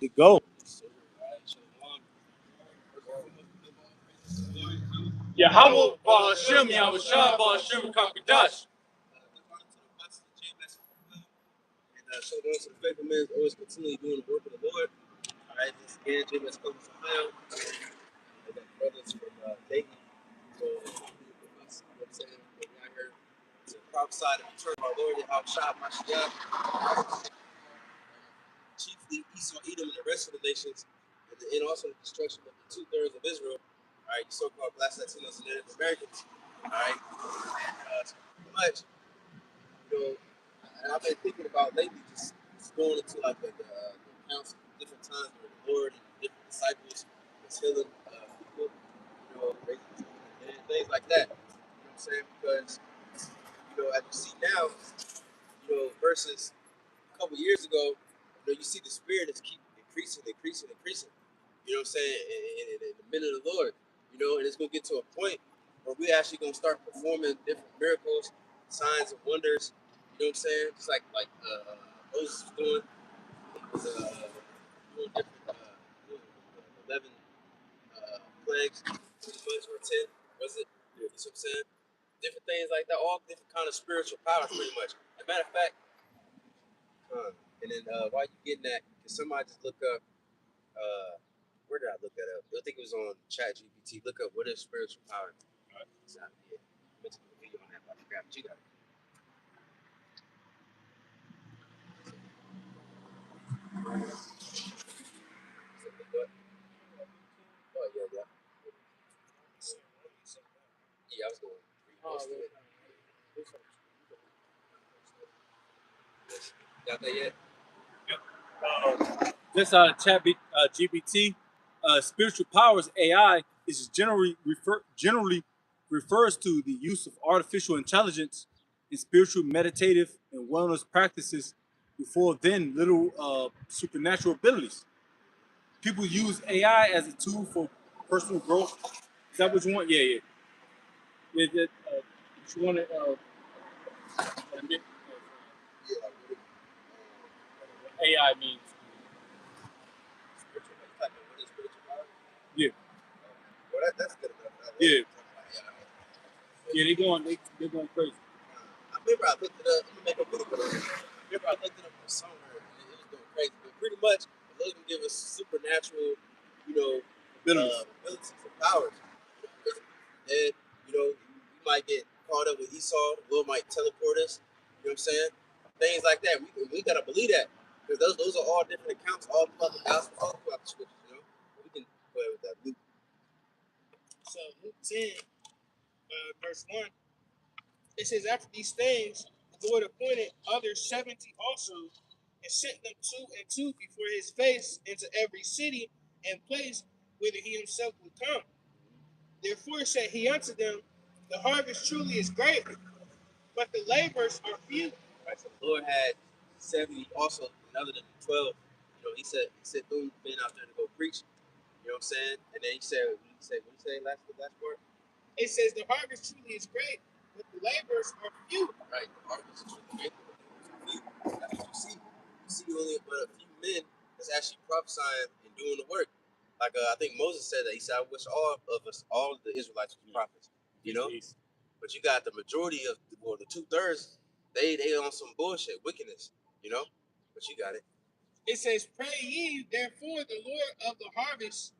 to go. Yahweh Ba'Hashem, Yahweh Shah Ba'Hashem Kakadash. So those are the faithful men always continually doing the work of the Lord. All right, this again, Jim has come from Ohio. I got brothers from Dayton. So, you know what I'm saying? We out here to prophesy the return of our Lord, Yahweh Shah Mashiach. Chiefly Esau, Edom, and the rest of the nations, and also the destruction of the 2/3 of Israel. All right, so-called Black Latinos and Native Americans. All right, and pretty much, you know, and I've been thinking about lately just going into like the accounts of different times where the Lord and different disciples was healing people, you know, raising and things like that. You know what I'm saying? Because you know, as you see now, you know, versus a couple years ago, you know, you see the spirit is keep increasing, increasing, increasing. You know what I'm saying? In the minute of the Lord, you know, and it's gonna get to a point where we actually gonna start performing different miracles, signs and wonders. You know what I'm saying? Just like Moses was doing. He was doing different 11 plagues, pretty much, or 10, was it? You know what I'm saying? Different things like that, all different kind of spiritual powers, pretty much. As a matter of fact, and then while you're getting that, can somebody just look up, where did I look that up? I think it was on Chat GPT. Look up what is spiritual power. All right. So, yeah, I meant to do a video on that, but I forgot. But you got it. Oh, yeah, yeah. Yeah, I was going to repost it. Got that yet? This Chat GPT, spiritual powers AI is generally refers to the use of artificial intelligence in spiritual, meditative, and wellness practices before then little supernatural abilities. People use AI as a tool for personal growth. Is that what you want? Yeah, yeah. Yeah, what you want to admit what AI means. Spiritual, like, what is spiritual power? Yeah, Well, that's good enough. yeah, yeah. They're going crazy. I remember I looked it up. I'm gonna make a video. I remember I looked it up from somewhere and it was going crazy. But pretty much, those can give us supernatural, you know, abilities and powers. And you know, we might get caught up with Esau. The Lord might teleport us. You know what I'm saying? Things like that. We gotta believe that because those are all different accounts, all throughout the gospel, all throughout the scriptures. You know, we can go ahead with that. Luke. So Luke 10, verse 1, it says, after these things, the Lord appointed others 70 also, and sent them two and two before his face into every city and place whither he himself would come. Therefore said he unto them, the harvest truly is great, but the laborers are few. Right. So the Lord had 70 also, and other than 12. You know, he said those men out there to go preach. You know what I'm saying? And then he said, what did he say last part? It says the harvest truly is great, but the laborers are few. Right. The harvest is truly great, but the laborers are few. That's what you see. You see only but a few men that's actually prophesying and doing the work. Like I think Moses said that. He said, I wish all of us, all of the Israelites were prophets. You know? But you got the majority of, or the 2/3, they on some bullshit, wickedness, you know? But you got it. It says, pray ye therefore the Lord of the harvest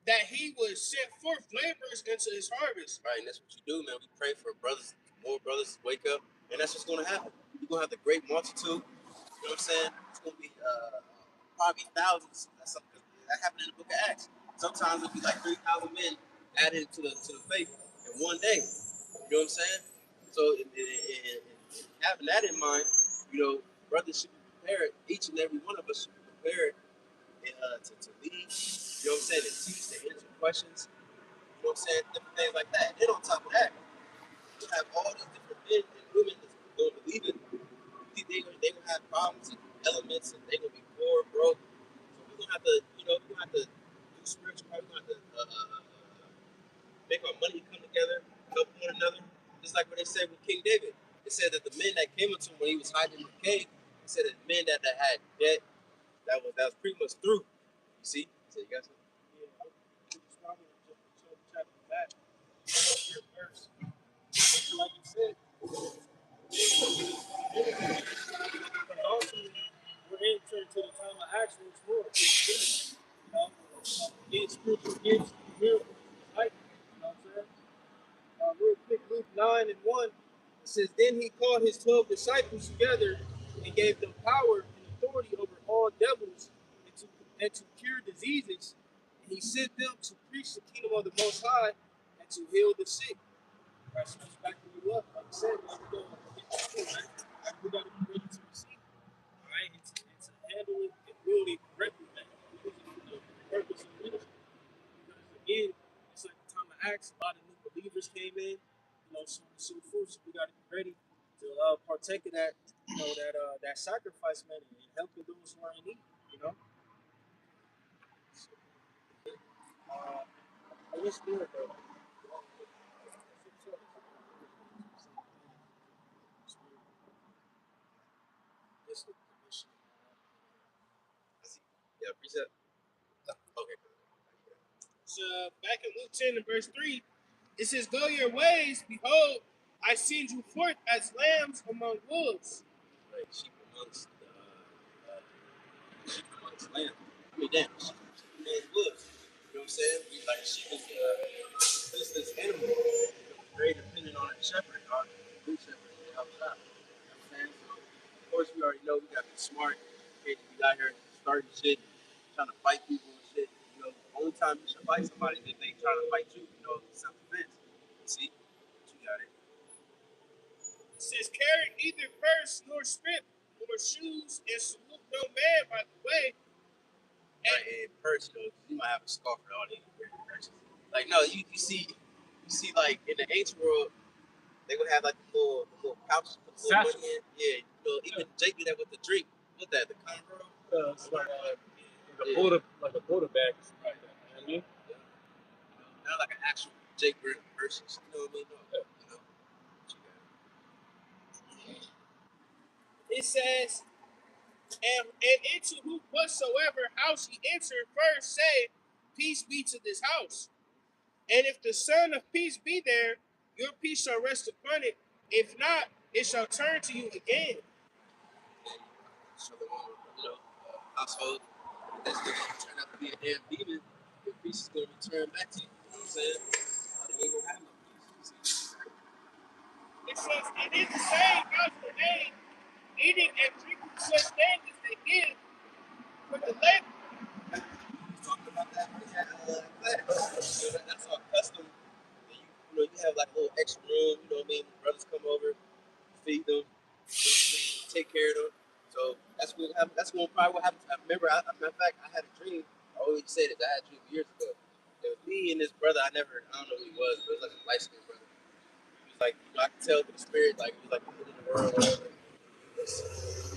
that he would send forth laborers into his harvest. Right, and that's what you do, man. We pray for brothers, more brothers to wake up, and that's what's going to happen. You're going to have the great multitude. You know what I'm saying? It's going to be probably thousands. That's something that happened in the book of Acts. Sometimes it'll be like 3,000 men added to the faith in one day. You know what I'm saying? So, having that in mind, you know, brothers should be prepared. Each and every one of us should be prepared to lead. You know what I'm saying? And teach, to answer questions. You know what I'm saying? Different things like that. And then on top of that, you have all these different men and women that's going to believe it. They gonna have problems and elements, and they're gonna be poor, broke. So we're gonna have to, you know, we're gonna have to do spiritual. We're gonna have to make our money come together, help one another. Just like what they said with King David. They said that the men that came up to him when he was hiding in the cave, they said that men that had debt, that was pretty much through. see? So you got something? Yeah, I'm starting to just chapter back. Here first. Like you said, because also we're entering to the time of actual war. You know, get spiritual gifts, miracles, like, you know what I'm saying? Real quick, Luke 9 and 1, it says, Then he called his 12 disciples together and gave them power and authority over all devils and to cure diseases. And he sent them to preach the kingdom of the Most High and to heal the sick. Right, so that's back to you up. Like I said, man, we got to get to it, man. We got to be ready to receive it, all right? And to handle it and build it correctly, man. Use it for the purpose of ministry. Because again, it's like the time of Acts, a lot of new believers came in, you know, so on and so forth. So we got to be ready to partake of that, you know, that sacrifice, man, and helping those who are in need, you know. So, I wish we were there. This is the commission. Yeah, precept. Okay. So back in Luke 10 and verse 3, it says, Go your ways, behold, I send you forth as lambs among wolves. Like sheep amongst sheep amongst lamb. I mean, damn, sheep amongst wolves. You know what I'm saying? We like sheep is this animal, very dependent on a shepherd, on a good shepherd to help us out. You know what I'm saying? So, of course, we already know we got to be smart. Can't be out here starting shit, trying to fight people and shit. You know, the only time you should fight somebody is if they trying to fight you. You know, self-defense. See, but you got it. It says, Carry neither purse nor scrip nor shoes, and salute no man by the way. Right, and purse, you know, you might have a scarf for all these purses. Like, no, you see like in the ancient world, they would have like the little pouches to put the little money in. Yeah, you know, even Jake did that with the drink. What that, the Conroe? It's like a border bag. Right. You know what I mean? Yeah. You know, not like an actual Jake brand purse. You know what I mean? No, you know. What you got? It says, and into whatsoever house ye enter, first say, Peace be to this house. And if the Son of Peace be there, your peace shall rest upon it. If not, it shall turn to you again. So the one, you know, household that's going to turn out to be a damn demon, your peace is going to return back to you. You know what I'm saying? They ain't going to have no peace. It says, and in the same house were they eating and drinking such things as they did for the labor. We talked about that when we had class. You know, that's our custom. You know, you have like a little extra room. You know what I mean? Brothers come over, feed them, take care of them. So that's what happened. That's what probably what happened. I remember. Matter of fact, I had a dream. I always say this. I had a dream years ago. It was me and this brother. I don't know who he was, but it was like a light skinned brother. He was like, you know, I could tell through the spirit, like he was like in the world, whatever. He was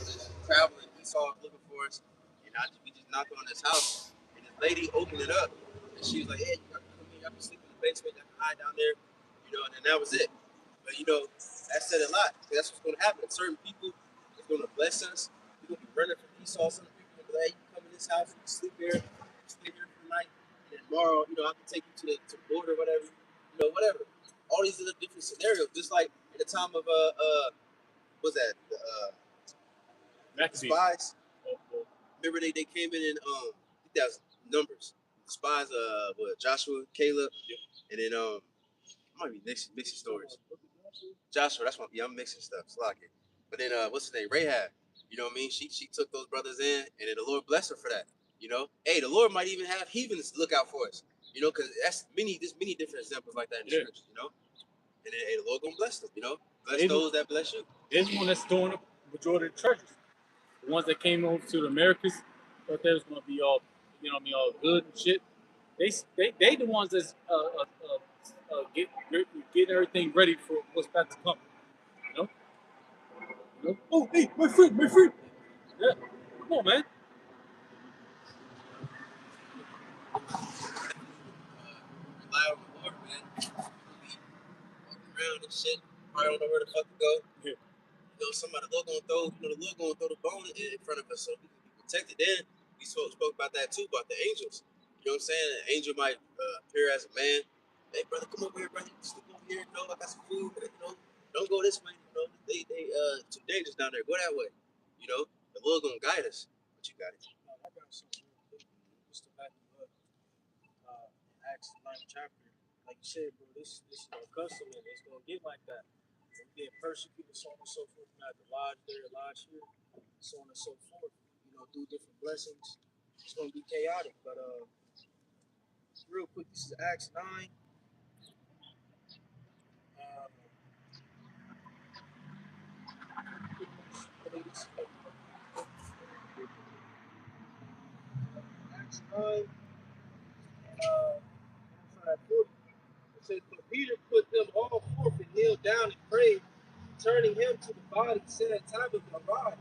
just traveling. He saw us looking for us, and we just knocked on this house, and this lady opened it up, and she was like, "Hey, you got to come here. I can sleep in the basement. I can hide down there," you know. And then that was it. But you know, that said a lot. That's what's going to happen. Certain people is going to bless us. We're going to be running from Esau. Some people are going to be like, "Hey, you come in this house, you can sleep here, stay here for the night, and then tomorrow, you know, I can take you to the border, whatever, you know, whatever." All these other different scenarios, just like in the time of what's that? The spies. Remember they came in I think that was Numbers. The spies, what, Joshua, Caleb, and then I might be mixing stories. Joshua, that's what, yeah, I'm mixing stuff. It's like it. But then what's his name? Rahab. You know what I mean? She took those brothers in, and then the Lord blessed her for that. You know, hey, the Lord might even have heathens look out for us. You know, because there's many different examples like that in the scriptures. You know, and then hey, the Lord gonna bless them. You know, bless those that bless you. There's one that's doing the majority of the churches. The ones that came over to the Americas, thought they was gonna be all, you know what I mean, all good and shit. They the ones that's getting everything ready for what's about to come. You know? You know? Oh, hey, my friend. Yeah, come on, man. Rely on the Lord, man. People be walking around and shit. Probably don't know where the fuck to go. Yeah. You know, the Lord gonna throw the bone in front of us so we can be protected. Then we spoke about that too, about the angels. You know what I'm saying? An angel might appear as a man. Hey, brother, come over here, brother. Sleep over here. You know, I got some food. You know, don't go this way. You know, they too dangerous down there. Go that way. You know, the Lord gonna guide us. But you got it. I got something real quick, just to back you up. In Acts 9th chapter, like you said, bro, this is our custom, and it's gonna get like that. We get persecuted, so on and so forth. We have to lodge there, lodge here, so on and so forth. You know, do different blessings. It's gonna be chaotic, but real quick, this is Acts 9. Uh, Acts 9. It says, but Peter put them all forth and kneeled down and prayed, turning him to the body, said, Tabitha, arise.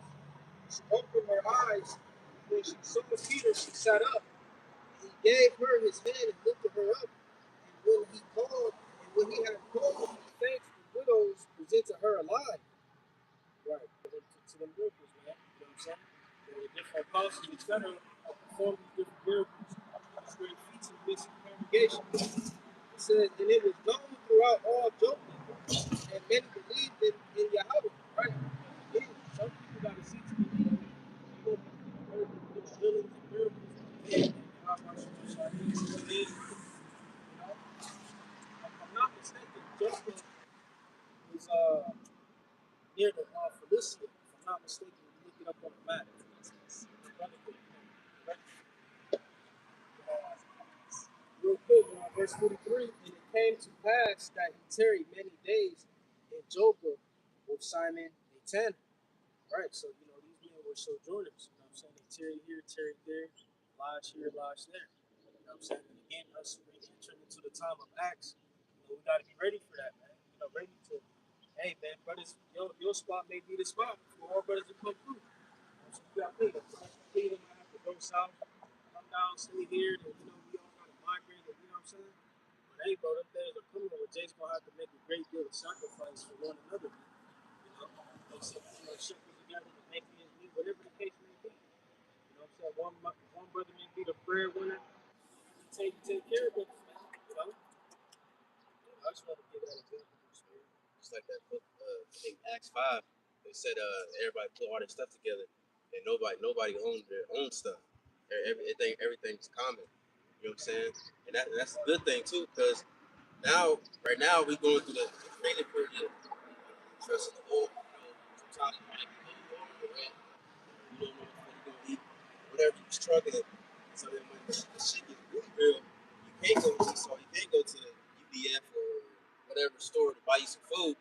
She opened her eyes. When she saw Peter, she sat up. He gave her his hand and lifted her up. And when he had called, he thanked the widows, presented her alive. Right. To them miracles, man. You know what I'm saying? There were different apostles, etc. Performed these different miracles, these great feats in the midst of the congregation. It says, and it was known throughout all Joppa, and many believed in Yahweh. Right? Again, some people got to see to believe. You know, there's healings and miracles. And God wants you to start believing. You know, if I'm not mistaken, Joppa is near the Philistia. If I'm not mistaken, you look it up on the map. Real quick, verse 43, and it came to pass that he tarried many days in Joppa with Simon a tanner. Right, so these men were sojourners. You know what I'm saying? They tarried here, tarried there, lodge here, lodge there. You know what I'm saying? And again, us entering into the time of Acts, we got to be ready for that, man. Ready to, hey, man, brothers, your spot may be the spot for all brothers to come through. So you got me. They might have to go south, come down, stay here, and we all gotta migrate, and you know what I'm saying? But hey, bro, them days are coming where Jay's gonna have to make a great deal of sacrifice for one another. They said, shepherd together to make ends meet, whatever the case may be. You know what I'm saying? One brother may be the breadwinner, take care of brothers, man. I just want to give that example. It's like that book, I think Acts 5. They said everybody put all their stuff together, and nobody owned their own stuff. Everything's common. You know what I'm saying? And that's a good thing too, because right now, we going through the training period. Trust in the Lord. Sometimes you might be a little overwhelmed. You don't know what you're gonna eat. Whatever you're struggling. So then when the shit gets really real, you can't go to you can't go to the UDF or whatever store to buy you some food.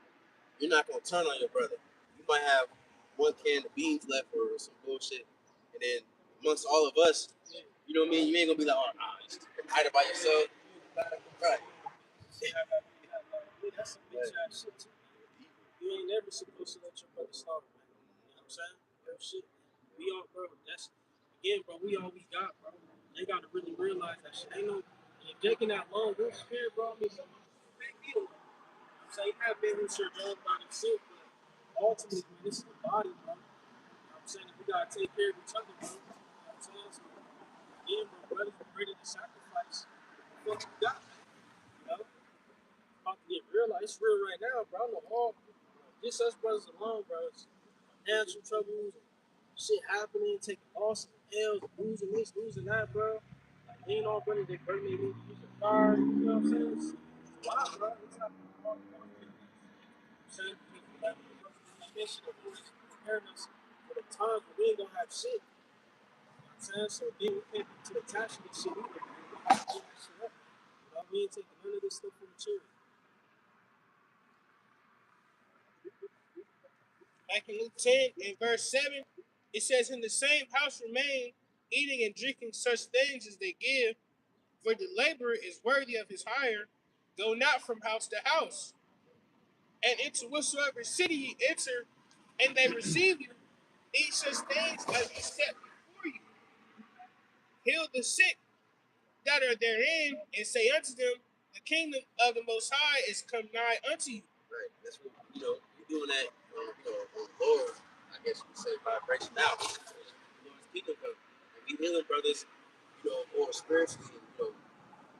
You're not gonna turn on your brother. You might have one can of beans left or some bullshit, and then amongst all of us, you know what I mean. You ain't gonna be like, oh, nah, you just hide it by yourself, right? That's some bitch ass shit too. You ain't never supposed to let your brother starve, man. You know what I'm saying? Real shit. We all, bro. That's again, bro. We all we got, bro. They gotta really realize that shit. Ain't no if taking that long good spirit, bro. I mean, some big deal. I'm saying you have been who sure John by himself, but ultimately, man, this is the body, bro. You know what I'm saying we gotta take care of each other, bro. You know what I'm saying? So again, bro, brothers are ready to sacrifice what you got, man. You know? About to get real, like, it's real right now, bro. I know all just us brothers alone, bro. It's financial troubles, and shit happening, taking losses, L's, losing this, losing that, bro. Like, ain't all brothers, they burn their need to use their car, you know what I'm saying? It's wild, bro. It's happening all the time. You know what I'm saying? People like the mission of preparing us for the times when we ain't gonna have shit. You know what I'm saying? So then we can't be too attached to this shit either. We have to give this shit up. You know, we ain't taking none of this stuff from the children. Back in Luke 10 and verse 7, it says, in the same house remain, eating and drinking such things as they give, for the laborer is worthy of his hire. Go not from house to house. And into whatsoever city ye enter, and they receive you, eat such things as ye set before you. Heal the sick that are therein, and say unto them, the kingdom of the Most High is come nigh unto you. Right. That's what you're doing that on Lord. I guess you could say vibration out. Lord's kingdom come. be healing brothers, more spiritually,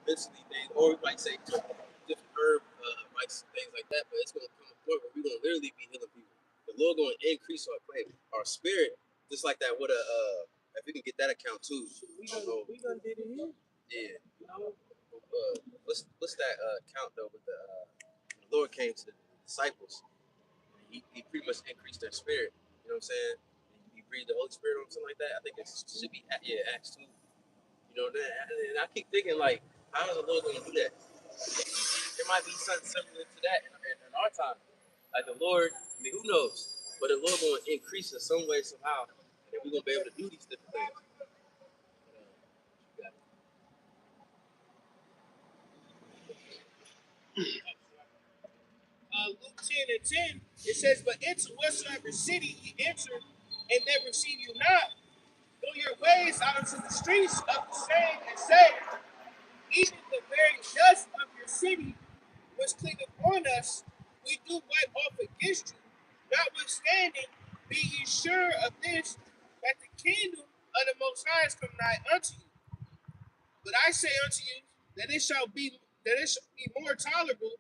mentally things, or we might say different herb rights, things like that. But it's going to come a point where we're going to literally be healing people. The Lord going to increase our spirit, just like that. What if we can get that account too. We done did it here. Yeah. What's that account though? With the Lord came to the disciples, he pretty much increased their spirit. You know what I'm saying? He breathed the Holy Spirit or something like that. I think it should be Acts 2. And I keep thinking like, how is the Lord going to do that? There might be something similar to that in our time. Like the Lord, I mean, who knows? But the Lord going to increase in some way, somehow, and then we're going to be able to do these different things. Luke 10:10, it says, "But into whatsoever city ye enter, and they receive you not, go your ways out into the streets of the same, and say, even the very dust of your city which clingeth on us, we do wipe off against you. Notwithstanding, be ye sure of this, that the kingdom of the Most High is come nigh unto you. But I say unto you that it shall be more tolerable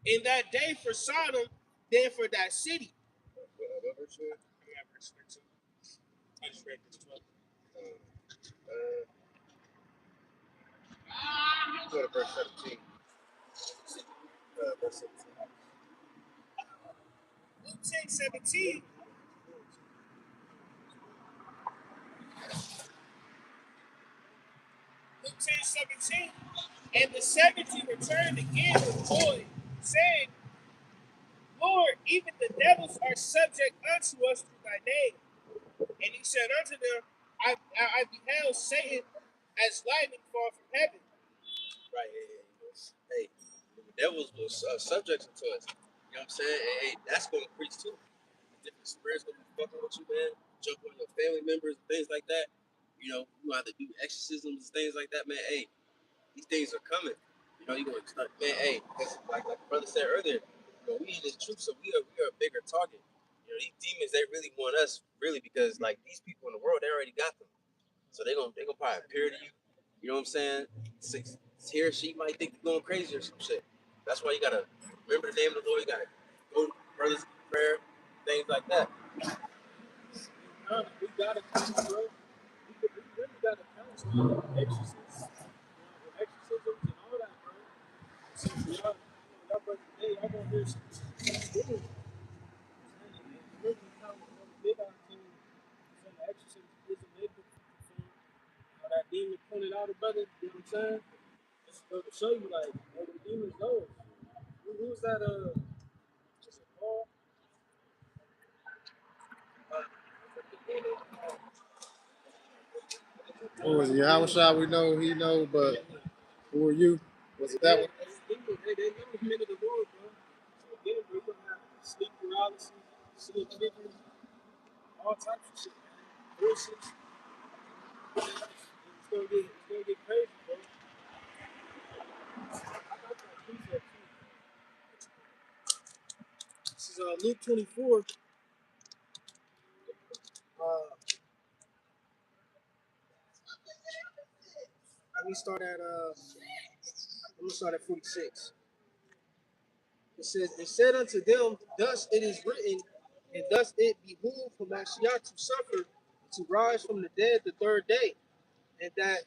in that day for Sodom than for that city." What verse you at? I'm at verse 13. I just read this 12. Go to verse 17. Verse 17. Luke 10:17. Luke 10:17. And the 70 returned again with joy, saying, Lord, even the devils are subject unto us through thy name. And he said unto them, I beheld Satan as lightning fall from heaven. Right. Hey, the devils was subjects to us. You know what I'm saying? Hey, that's going to preach too. Different spirits going to be fucking with you, man. Jump on your family members, things like that. You have to do exorcisms and things like that, man. Hey, these things are coming. You're going to start, man. Hey, like the brother said earlier, we in this truth, so we are a bigger target. These demons, they really want us, really, because like these people in the world, they already got them. So they gonna probably appear to you. You know what I'm saying? He or she might think you're going crazy or some shit. That's why you gotta remember the name of the Lord. You gotta go to brothers in prayer, things like that. We gotta counsel, bro. We really gotta counsel exorcisms, exorcisms and all that, bro. So y'all brother today, y'all gonna hear some good. Big on team, some exorcism, prison, they that demon pointed out a brother. You know what I'm saying? Just go to show you like where the demons go. Who's that? Just a Paul. Who was Yahushua? We know he know, but who are you? Was it that one? They know the men of the Lord, bro. So again, bro, you're gonna have sleep paralysis, sleep chickens, all types of shit, man. Voices. It's gonna get crazy, bro. I got that precept too. This is Luke 24. Let me start at I'm gonna start at 46. It says, "It said unto them, thus it is written, and thus it behooved for Mashiach to suffer, and to rise from the dead the third day, and that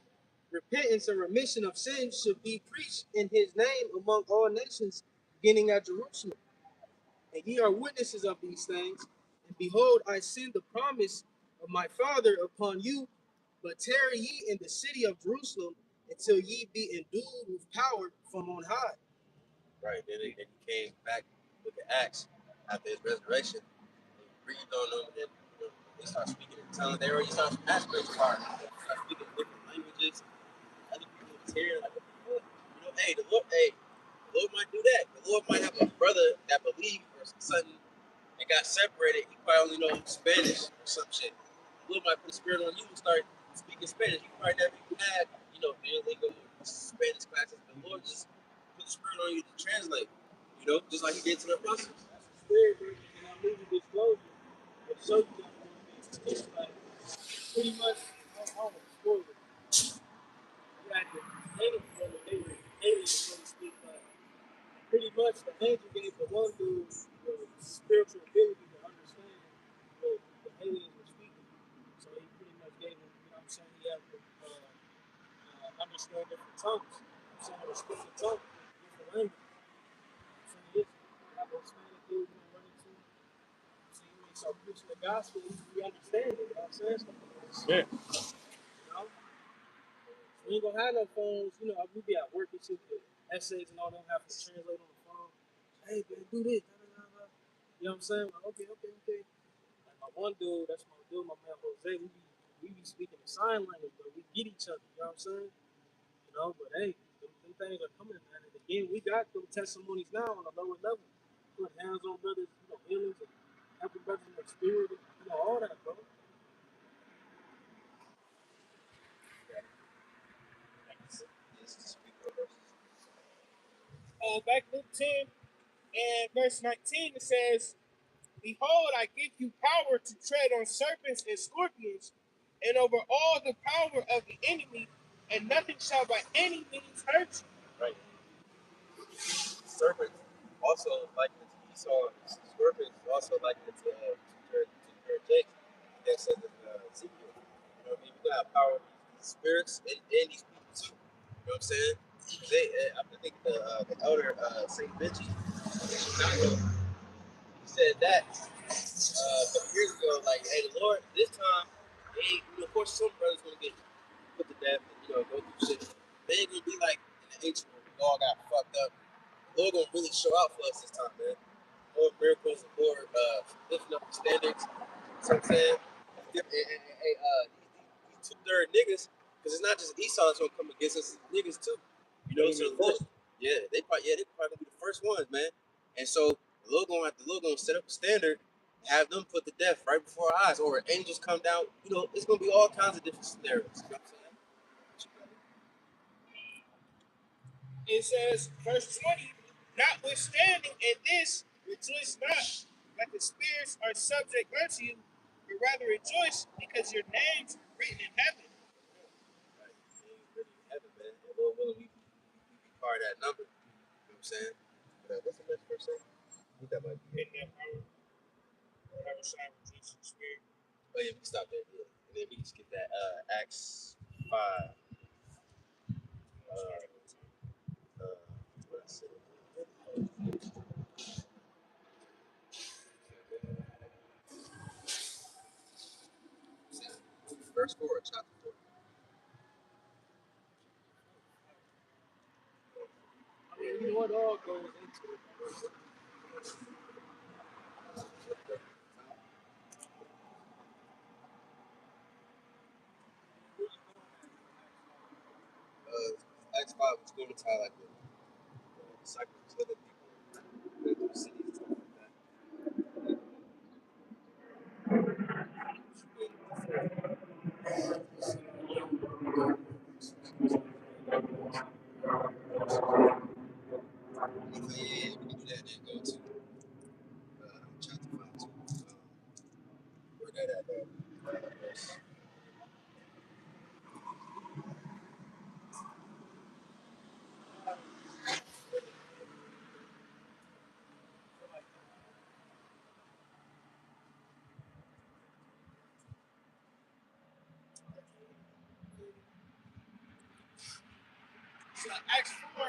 repentance and remission of sins should be preached in his name among all nations, beginning at Jerusalem. And ye are witnesses of these things. And behold, I send the promise of my Father upon you, but tarry ye in the city of Jerusalem until ye be endued with power from on high." Right. Then he came back with the Acts after his resurrection. And he breathed on them, and then they start speaking in tongues. They already start aspects of part. They start speaking different languages. Other people was here like, what the fuck? The Lord might do that. The Lord might have a brother that believed or something and got separated. He probably only knows Spanish or some shit. The Lord might put a spirit on you and start speaking Spanish. You probably never even had, Duolingo or Spanish classes. The Lord just put the spirit on you to translate. Just like he did to the apostles. That's the spirit, bro. And I need to disclose it and show you that it's like pretty much, I don't much the angel gave the one dude the spiritual ability to understand what the aliens were speaking. So he pretty much gave him, you know what I'm saying, he had to understand different tongues. You know what I'm saying, or speak the tongue, different language. So yes, you have those Hispanic dudes you run into. So you may start preaching the gospel, you understand it, you know what I'm saying? Yeah. You know? We ain't gonna have no phones, you know, we be at work and shit, with essays and all, don't have to translate on the phone. Hey, man, do this. Da, da, da, da. You know what I'm saying? Like, okay. Like my one dude, that's my dude, my man Jose, we be speaking the sign language, but we get each other, you know what I'm saying? You know, but hey, them things are coming, man. And again, we got them testimonies now on a lower level. Put hands on brothers, you know, healings and helping brothers in their spirit, and, you know, all that, bro. This is speak of verses. Back Luke 10 and verse 19, it says, Behold, I give you power to tread on serpents and scorpions, and over all the power of the enemy, and nothing shall by any means hurt you. Right. Serpents also likened to Esau. Scorpions also likened to Jake. That says in Ezekiel. You know what I mean? We got power of these spirits and these people too. You know what I'm saying? They, I think the elder Saint Benji, he said that some years ago. Like, hey, the Lord, this time, hey, you know, of course, some brothers gonna get put to death and you know go through shit. They ain't gonna be like in the ancient where we all got fucked up. The Lord gonna really show out for us this time, man. More miracles and more lifting up the standards. You know what I'm saying? Hey, these two-third niggas, because it's not just Esau that's gonna come against us, it's niggas too. You know, so look, they probably gonna be the first ones, man. And so the Lord gonna set up a standard, have them put to death right before our eyes, or angels come down. You know, it's gonna be all kinds of different scenarios. You know what I'm saying? It says, verse 20, Notwithstanding in this, rejoice not that the spirits are subject unto you, but rather rejoice because your names are written in heaven. Right. Really heaven, man. And Lord willing, we be part of that number. You know what I'm saying? What's the next verse say? I think that might be In it. that power shall rejoice in the spirit. Oh yeah, we can stop there. Yeah. And then we can skip that Acts 5. What I said. Verse 4, chapter 4. I mean, you know what all goes into it. Acts 5 is going to tie like the disciples of the people in the cities and stuff like that. Yeah, we can do that then go to chapter 5 too. Where that at verse. So Acts 4,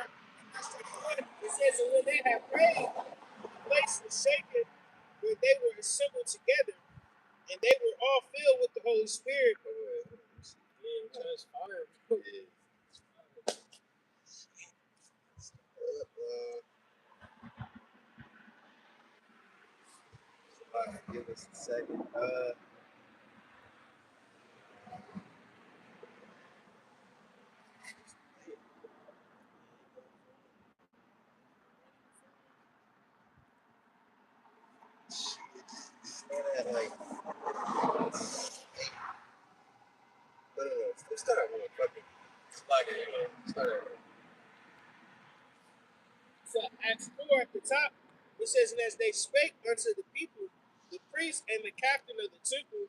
verse 21, it says, And when they had prayed, the place was shaken where they were assembled together, and they were all filled with the Holy Spirit. Yeah, just fire. Yeah. Give us a second. Like, no. Let's start at one. Fuck it. Start at one. So Acts 4 at the top, it says, And as they spake unto the people, the priest and the captain of the temple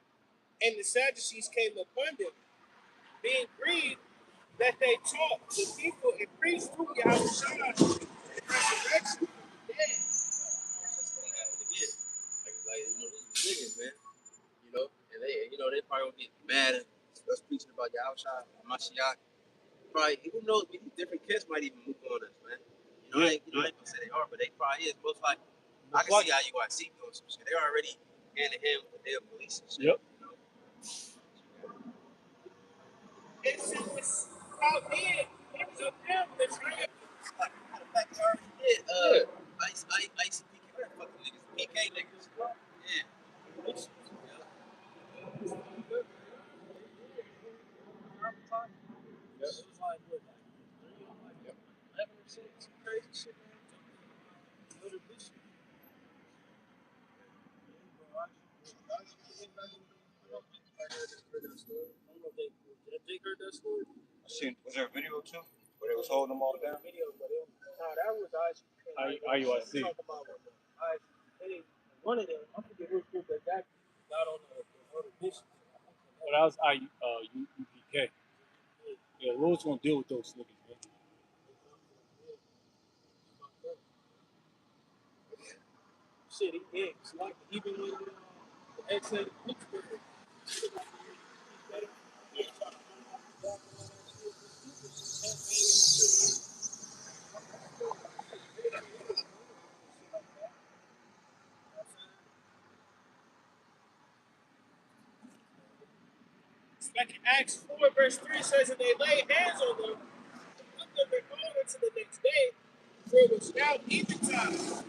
and the Sadducees came upon them, being grieved that they taught the people and preached through Yahweh resurrection. know, they probably gonna get mad at us preaching about Yahushua, Mashiach. Probably, who knows? Maybe different kids might even move on us, man. You know, I ain't gonna say they are, but they probably is. Most likely, I can see how UIC doing some shit. They already hand in hand with the damn police and shit. Yep. You know? It's out there. It's up there. It's right. Like, matter of fact, they already did. ICP, where the fuck the niggas? PK niggas. Yeah. It was like, what, like 11 or 6, some crazy shit, man. Little bitch. They heard that story. I seen, was there a video too where they was holding them all down? Video, but that was IUIC. IUIC. Talking about IUIC. One of them, I forget which group that got on the other mission. But that was UPK. Yeah, Lord's gonna deal with those niggas, man. Shit, he did. Like, even when the ex-lady back in Acts 4, verse 3 says, and they laid hands on them, and put them in order to the next day, for it was now eventide.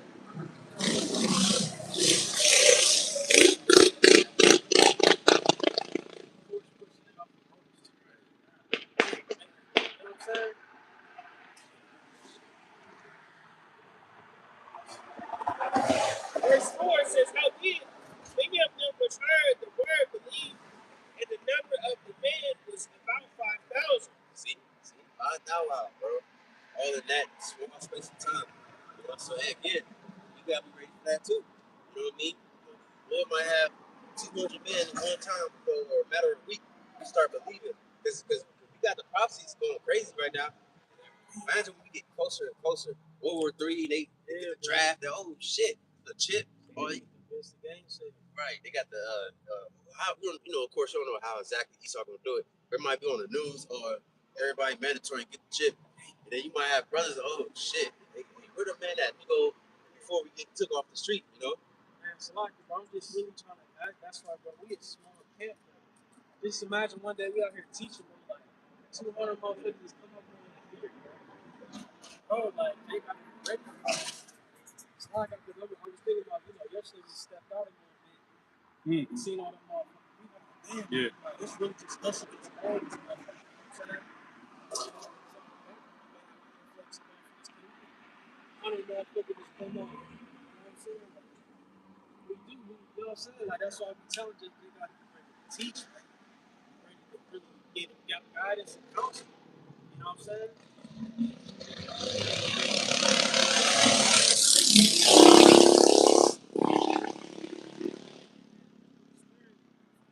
Verse 4 says, howbeit, many of them which heard the word believed, and the number of the men was about 5,000. See, 5,000, bro. All of that, small space of time. You know, so hey, again, you gotta be ready for that too. You know what I mean? Lord might have 200 men at one time or a matter of a week. You start believing because we got the prophecies going crazy right now. Imagine when we get closer and closer. World War III, they get the draft. Oh shit, the chip. Oh, It's the game set. right. They got the how, you know, of course, you don't know how exactly Esau gonna do it. It might be on the news or everybody mandatory get the chip. And then you might have brothers. Oh shit, where the man at? We go before we get took off the street. You know. Man, so like, I'm just really trying to act. That's why, bro, we a small camp. Just imagine one day we out here teaching them, like, 200 motherfuckers come up on the beard, bro. Like, they got to be ready. It's like, I was thinking about, you know, yesterday we stepped out a little bit. And seen all them motherfuckers. We like, damn, like, it's really just us against all these motherfuckers. You know what I'm saying? I don't know if people just come on. You know what I'm saying? Like, we do, you know what I'm saying? Like, that's why I be telling just they got to be ready to teach, like, ready to really get guidance and counsel. You know what I'm saying?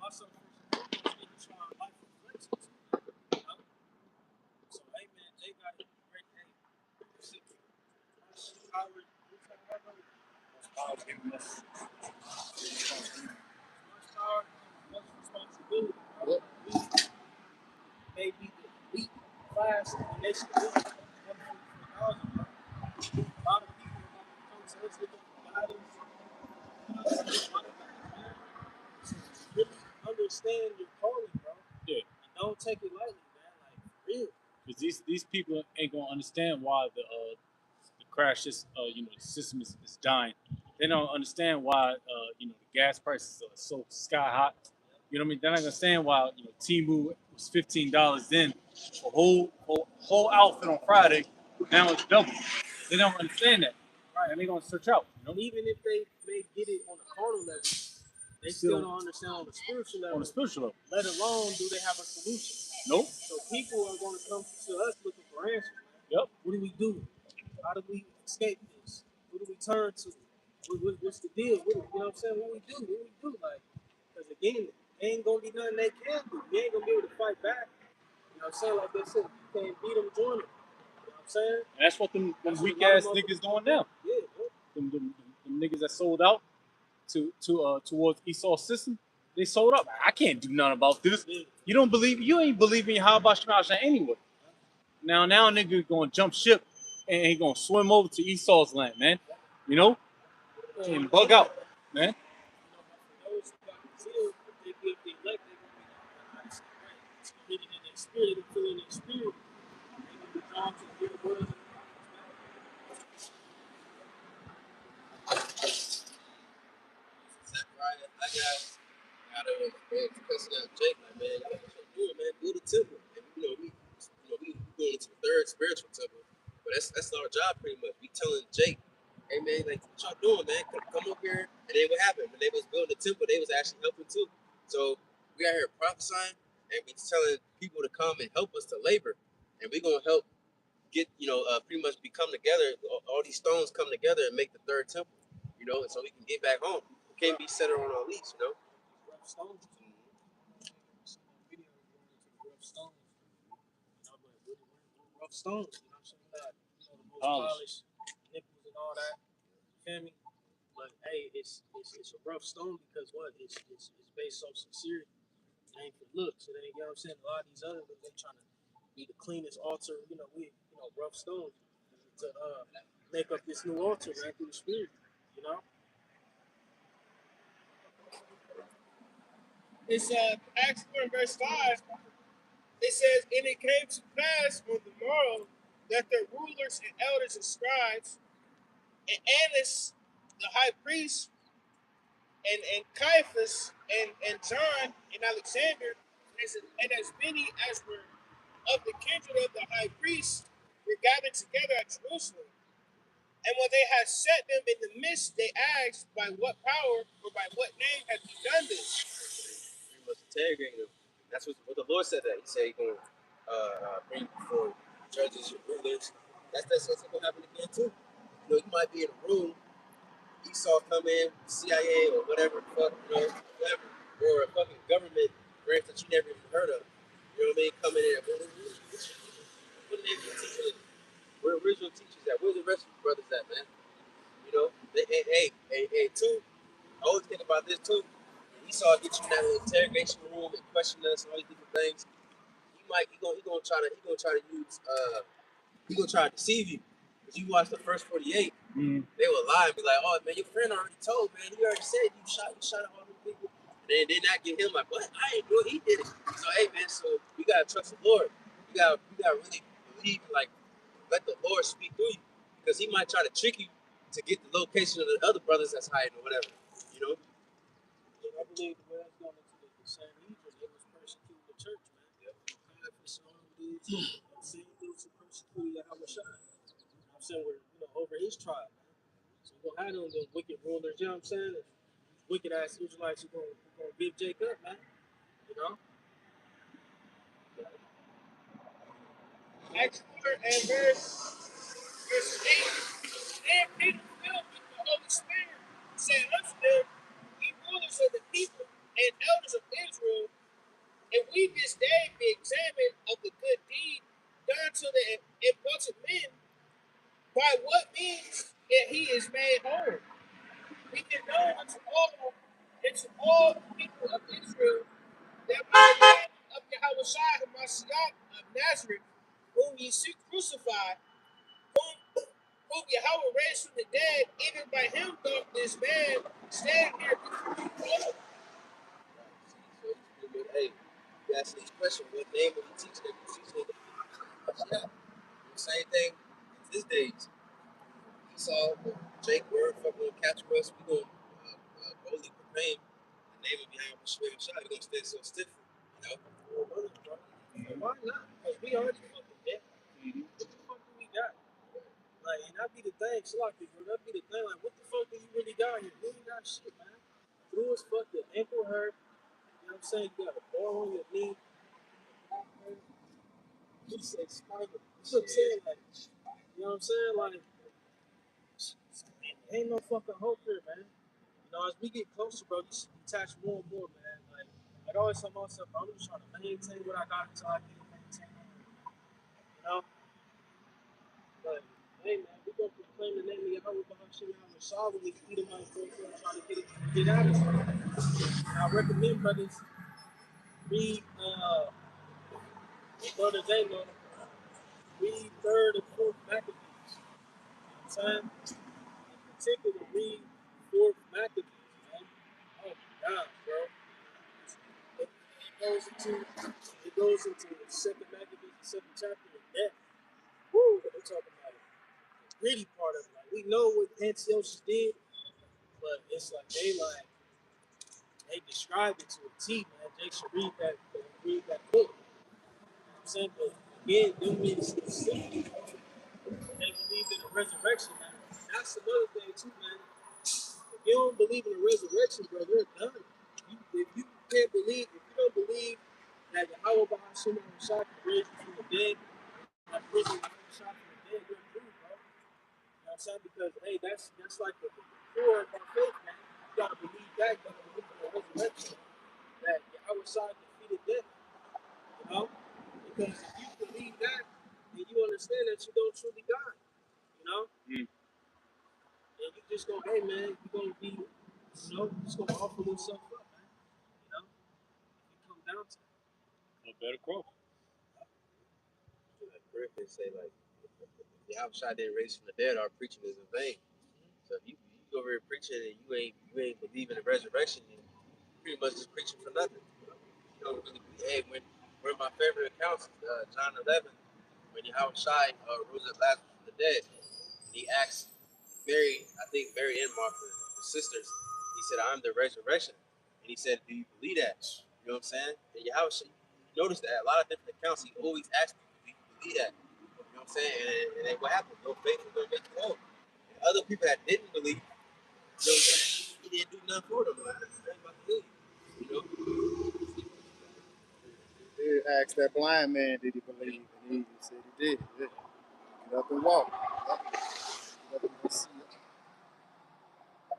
Also, niggas trying life reflections. You know? So, hey, man, Jay got to be ready. Hey, shit. Howard, much responsibility. What? Maybe the elite class in the nation of Israel. A lot of people come to us looking for guidance. Really understand your calling, bro. Yeah. And don't take it lightly, man. Like, for real. Because these people ain't gonna understand why the crash is the system is dying. They don't understand why the gas prices are so sky hot. You know what I mean? They're not gonna understand why Temu was $15 then, a whole outfit on Friday, now it's double. They don't understand that, right? And they're gonna search out. Even if they may get it on a carnal level, they still don't understand on the spiritual level. On the spiritual level, let alone do they have a solution. Nope. So people are going to come to us looking for answers. Yep. What do we do? How do we escape this? Who do we turn to? What's the deal? You know what I'm saying? What we do? Like, because again, ain't gonna be nothing they can do. You ain't gonna be able to fight back. You know what I'm saying? Like they said, you can't beat them, join them. You know what I'm saying? And that's what them weak ass niggas doing now. Yeah. Them niggas that sold out towards Esau's system. They sold up. I can't do nothing about this. You don't believe, you ain't believing how about Shemashah anyway. Now nigga gonna jump ship and he gonna swim over to Esau's land, man. You know? And bug out, man. Those who got the zeal, if they be the elect, they're gonna be nice and right. It's hidden in their spirit, they feel in their spirit. They're gonna be drawn to the word. Zechariah, I got cussing out Jake, like, man, what you doing, man? Build a temple. And, we going into the third spiritual temple. But that's our job pretty much. We telling Jake, hey man, like what y'all doing, man? Come up here. And then what happened? When they was building the temple, they was actually helping too. So we out here prophesying and we telling people to come and help us to labor. And we gonna help get, pretty much become together, all these stones come together and make the third temple, and so we can get back home. We can't be set on our lease, Rough stones. Video going into the rough stones. But we're rough stones. You know what I'm saying? Not, the most polished nipples and all that. You feel me? But hey, it's a rough stone because what? It's based off sincerity. It ain't for looks. It ain't, you know what I'm saying? A lot of these other ones, they trying to be the cleanest altar. Rough stones to make up this new altar, man, through the spirit. You know? It's Acts 4 verse 5. It says, and it came to pass on the morrow that the rulers and elders and scribes and Annas, the high priest, and Caiaphas and John and Alexander, and as many as were of the kindred of the high priest were gathered together at Jerusalem. And when they had set them in the midst, they asked, by what power or by what name have you done this? pretty much interrogating them. That's what the Lord said that. He said he's going to bring before judges and rulers. That's what's going to happen again too. You might be in a room, Esau come in, CIA or whatever, whatever, or a fucking government branch that you never even heard of. You know what I mean? Coming in, what are they teaching? Where original teachers at? Where the rest of you brothers at, man? Hey, too. I always think about this too. Esau get you in that little interrogation room and question us and all these different things. He gonna try to deceive you. Cause you watch the first 48, they will lie and be like, oh man, your friend already told, man, he already said you shot all these people. And then did not get him like, what? I ain't do it, he did it. So hey man, so we gotta trust the Lord. We gotta really believe, like, let the Lord speak through you. Because he might try to trick you to get the location of the other brothers that's hiding or whatever. You know? And I believe the way it's going into the same Egypt, they was persecuting the church, man. Caiaphas and all of these, same dudes who persecuted Yahweh Shai. I'm saying we're over his tribe, man. So we're gonna have them wicked rulers, you know what I'm saying? Wicked ass Israelites who gonna give Jacob, man. You know? Acts 4 and verse 8. Then Peter filled with the Holy Spirit said unto them, ye rulers of the people and elders of Israel, and we this day be examined of the good deed done to the important men, by what means that he is made whole. We can know unto all the people of Israel that by the name of Yahweh Shai Hamashiach of Nazareth, whom ye see crucified, whom Yahweh raised from the dead, even by him doth this man stand here before you all. So hey, you ask these questions, what name will he teach them? Yeah. Same thing in these days. Esau, Jake, word fucking will capture us. We gonna boldly proclaim the name of Yahweh Shai. We're gonna stay so stiff, Why not? Because we already fucking dead. What the fuck do we got? Like, and that be the thing, Sloppy, bro. That be the thing. Like, what the fuck do you really got here? You ain't got shit, man. Flu as fuck, your ankle hurt. You know what I'm saying? You got a ball on your knee. He said spinal. You know what I'm saying? Like, you know what I'm saying? Like, ain't no fucking hope here, man. As we get closer, bro, you should detach more and more, man. Like I always tell myself, bro, I'm just trying to maintain what I got until I can maintain it. But, hey, man, we gonna proclaim the name of Yahweh Bahashim Shah when the Edomites trying to get out of it. I recommend brothers read Brother Dayton, read 3rd and 4th Maccabees. Time in particular, read 4th Maccabees, man. Oh my God, bro. It goes into the 2nd Maccabees, the 2nd chapter of death. Woo! They're talking about it. The gritty part of it. Like, we know what Antiochus did, but it's like they described it to a T, man. Jay should read that book. You know what I'm saying? But again, them niggas specifically, they believed in the resurrection, man. That's another thing too, man. If you don't believe in the resurrection, bro, you're done. If you don't believe that Yahweh Bahashim Shah can raise you from the dead, that prison Shah from the dead, you're through, bro. You know what I'm saying? Because hey, that's like the core of our faith, man. You gotta believe that, you gotta believe in the resurrection, that Yahweh Shah defeated death, you know? Because if you believe that, then you understand that you don't truly die, you know? And you just go, hey man, you're gonna be, just gonna offer yourself up, man. You know? If it come down to it. A better cross. Like Griffin say, like, if Yahweh Shah didn't raise from the dead, our preaching is in vain. So if you go over here preaching and you ain't believing in the resurrection, then you pretty much just preaching for nothing. You don't really believe. Hey, one of my favorite accounts is John 11, when Yahweh Shai rose up Lazarus from the dead. And he asked Mary, I think Mary and Martha, the sisters, he said, I'm the resurrection. And he said, do you believe that? You know what I'm saying? And Yahweh Shai, you notice that a lot of different accounts, he always asks people, do you believe that? You know what I'm saying? And then what happened? No faith is going to make you whole. And other people that didn't believe, you know what I'm saying? He didn't do nothing for them. Like, I ain't about to do you know? They asked that blind man, did he believe? And he said he did. Yeah. Get up and walk. Get up and see.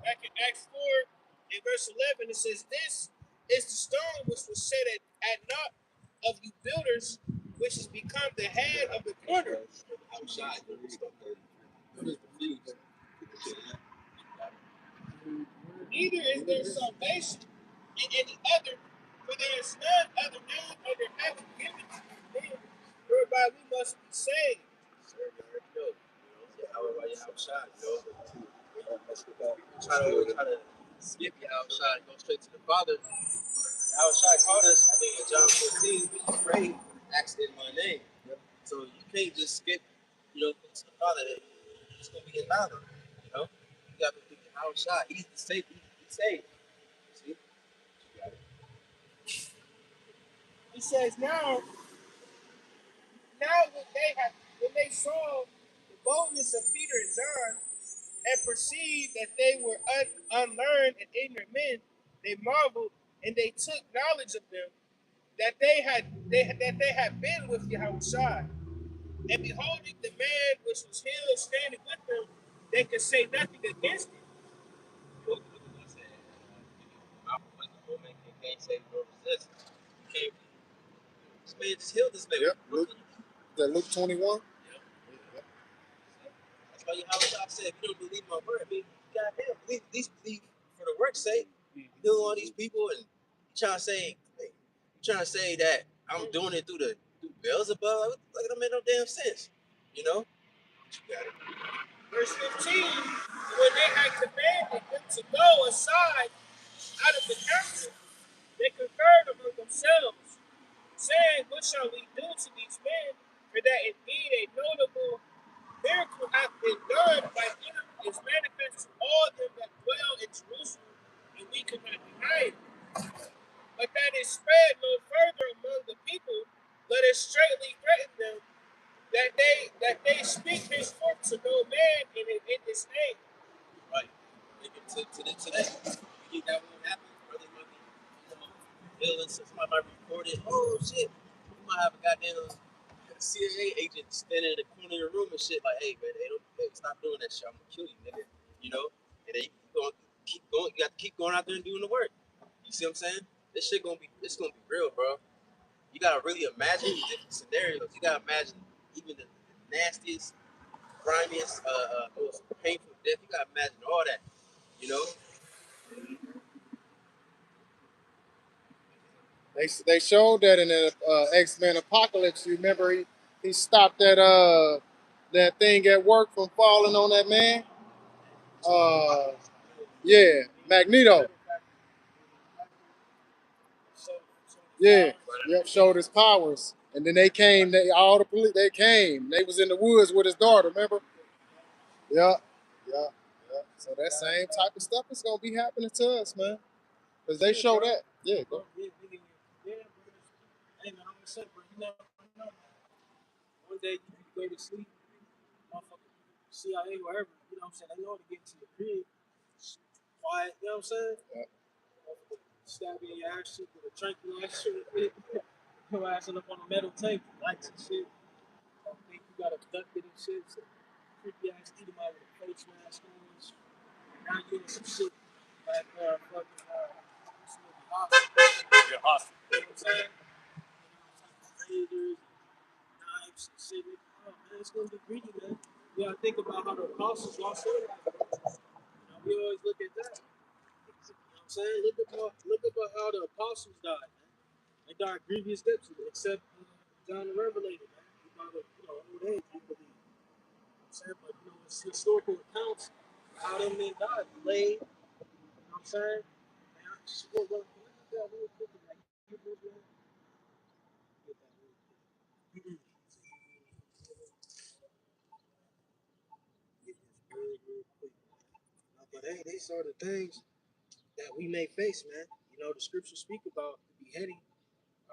Back in Acts 4, in verse 11, it says, This is the stone which was set at naught of you builders, which has become the head of the corner. Outside, Neither is there salvation in any other, for there is none other name under heaven given to men whereby we must be saved. Try to skip you outside and go straight to the Father. Outside called us, I think in John 14, we prayed, asked in my name. So you can't just skip, to the Father. It's gonna be another, you know. You gotta think outside. He's the safe, he's saved. See? You got it. He says, now when they saw the boldness of Peter and John and perceived that they were unlearned and ignorant men, they marveled and they took knowledge of them that they had been with Yahushua. And beholding the man which was healed standing with them, they could say nothing against him. Look what I said. I was the woman and can't say nor resist. You can't. This man just healed this man. Yep. Luke 21. That's why Yahweh said, if you don't believe my word, I mean, goddamn, at least believe for the work's sake. You heal all these people, and you trying to say that I'm doing it through Beelzebub? Like, it don't make no damn sense. You know? You got it. Verse 15, when they had commanded them to go aside out of the council, they conferred among themselves, saying, what shall we do to these men? For that indeed a notable miracle hath been done by them is manifest to all them that dwell in Jerusalem, and we cannot deny it. But that it spread no further among the people, let us straightly threaten them that they speak henceforth to no man in his name. Right. Today, you think that won't happen? Brother might be, ill, and somebody might report it. Oh, shit. You might have a goddamn CIA agent standing in the corner of the room and shit like, hey, man, stop doing that shit. I'm going to kill you, nigga. You know? And then you keep going. You got to keep going out there and doing the work. You see what I'm saying? It's gonna be real, bro. You gotta really imagine different scenarios. You gotta imagine even the nastiest grimiest, most painful death. You gotta imagine all that, you know. They showed that in the X-Men Apocalypse. You remember he stopped that thing at work from falling on that man. Yeah, Magneto. Yeah, yep, showed his powers. And then they came. All the police. They came. They was in the woods with his daughter. Remember? Yeah, yeah, yeah. So that same type of stuff is gonna be happening to us, man. Cause they show that. Yeah, go. Yeah, nigga, yeah, bro. Hey, man, I'm gonna say, bro, you never know. One day you can go to sleep, motherfucker, CIA, wherever, you know what I'm saying? They know to get to your crib, quiet, you know what I'm saying? Yeah. Stab you in your ass shit with a tranquilizer shit. Your ass up on a metal tank, lights and shit. I think you got abducted and shit. So creepy ass eat him out with a face mask on. Now you in some shit like fucking hospital. Your hospital. You know what I'm saying? Razors, knives, and shit. Oh man, it's gonna be greedy, man. You gotta think about how the apostles lost their lives. We always look at that. You know what I'm saying? Look about how the apostles died, man. They died grievous deaths, except John the Revelator, man. He died of old age, we believe. You know what I'm saying? But it's historical accounts of how them men died, delayed. You know what I'm saying? Man, I just can I get that real quick and like get that real quick. Get this real quick. But hey, these are the things that we may face, man. The scriptures speak about the beheading.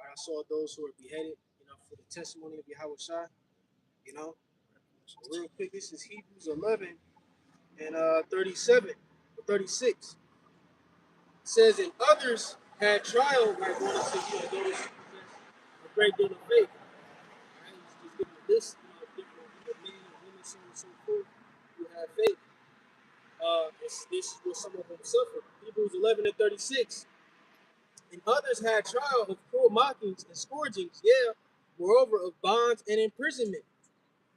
I saw those who were beheaded, for the testimony of Yahweh Shai. So real quick, this is Hebrews 11 and 37 or 36. It says, and others had trial, like one of those a great deal of faith. Right? Just giving a list, different men and women, so on and so forth, who had faith. This is what some of them suffered. Hebrews 11 and 36. And others had trial of cruel mockings and scourgings, yeah, moreover of bonds and imprisonment.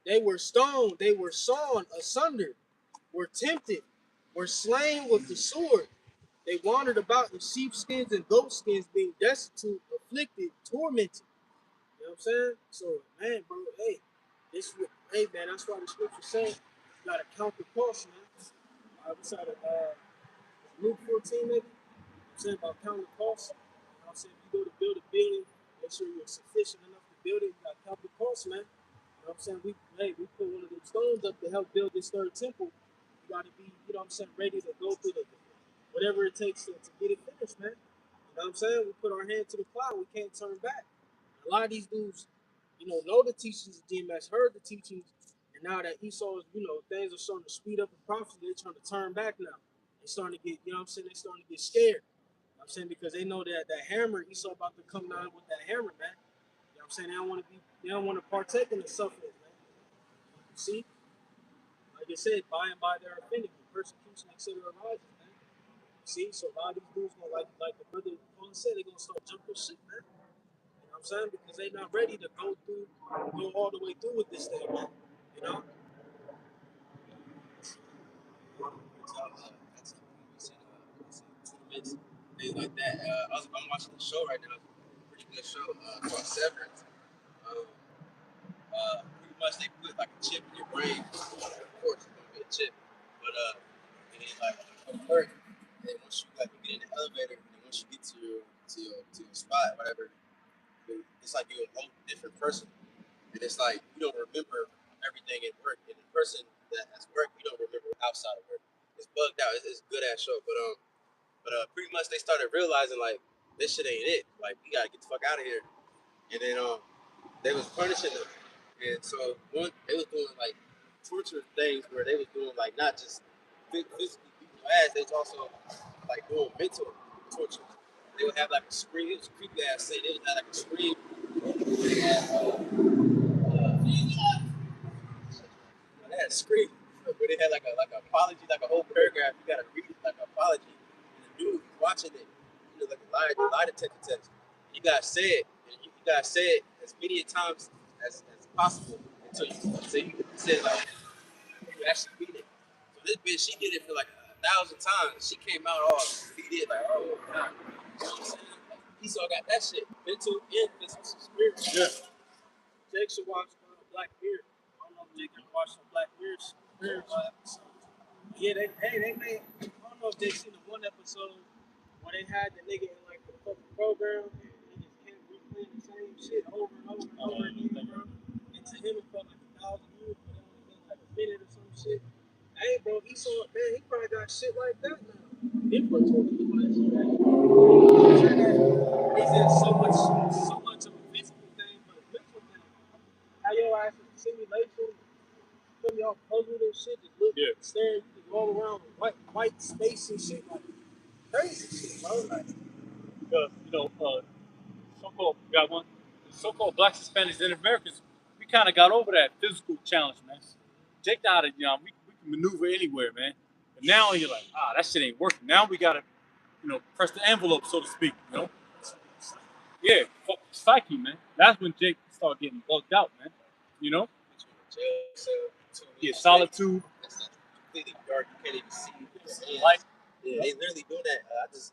They were stoned, they were sawn asunder, were tempted, were slain with the sword. They wandered about in sheepskins and goatskins, being destitute, afflicted, tormented. You know what I'm saying? So, man, bro, hey, man, that's why the scripture saying you gotta count the cost, man. We saw that Luke 14, maybe. I'm saying about counting the costs. I'm saying if you go to build a building, make sure you're sufficient enough to build it. You gotta count the costs, man. I'm saying we put one of them stones up to help build this third temple. You gotta be, ready to go through whatever it takes to get it finished, man. You know what I'm saying? We put our hand to the plow, we can't turn back. A lot of these dudes, know the teachings of GMS, heard the teachings, and now that Esau's, things are starting to speed up in prophecy, they're trying to turn back now. They're starting to get, they're starting to get scared. I'm saying because they know that hammer Esau about to come down with that hammer, man. You know what I'm saying? They don't want to partake in the suffering, man. You see? Like I said, by and by their offending, persecution, etc. arises, man. You see? So a lot of these dudes gonna like the brother Paul said, they're gonna start jumping shit, man. You know what I'm saying? Because they're not ready to go all the way through with this thing, man. You know? Things like that. I'm watching a show right now, pretty good show called Severance. Pretty much they put like a chip in your brain. Of course, it's gonna be a chip, but and then like alert. And then once you get in the elevator, and then once you get to your spot, whatever, it's like you're a whole different person. And it's like you don't remember everything at work, and the person that has work, you don't remember outside of work. It's bugged out. It's a good ass show, but pretty much they started realizing like this shit ain't it. Like we gotta get the fuck out of here. And then they was punishing them, and so they was doing like torture things where they was doing like not just physically beating your ass, they was also like doing mental torture. They would have like a screen. It was creepy ass say they would have like a screen. They had they had a screen where they had like a apology, like a whole paragraph. You gotta read it like an apology. And the dude watching it, like a lie detector test. You gotta say it, and you gotta say it as many times as possible until you say like actually beat it. So this bitch, she did it for like 1,000 times. She came out all defeated, like, oh god. You know what I'm saying? Esau got that shit. Mental and physical spiritual. Yeah. Jake should watch Black Mirror. I don't know if Jake ever watched some Black Mirror episode. Yeah, they made. I don't know if they seen the one episode where they had the nigga in like the fucking program and he just kept replaying the same shit over and over and over again, bro. And to him it felt like 1,000 years, but it only been like a minute or some shit. Hey, bro, he saw it, man. He probably got shit like that now. Influence devices, man. He's in so much of a physical thing, but a mental thing. How your ass is a simulation, putting y'all puzzled and shit, just look, staring, you just all around with white space and shit, like crazy shit, bro. Like, So-called Blacks, Hispanics, and Americans, we kind of got over that physical challenge, man. Jake know how to, we can maneuver anywhere, man. But now you're like, that shit ain't working. Now we gotta, press the envelope, so to speak. Yeah, fuck the psyche, man. That's when Jake started getting bugged out, man. Jail cell, Solitude. It's completely dark. You can't even see. Light. Yeah, they literally doing that. It was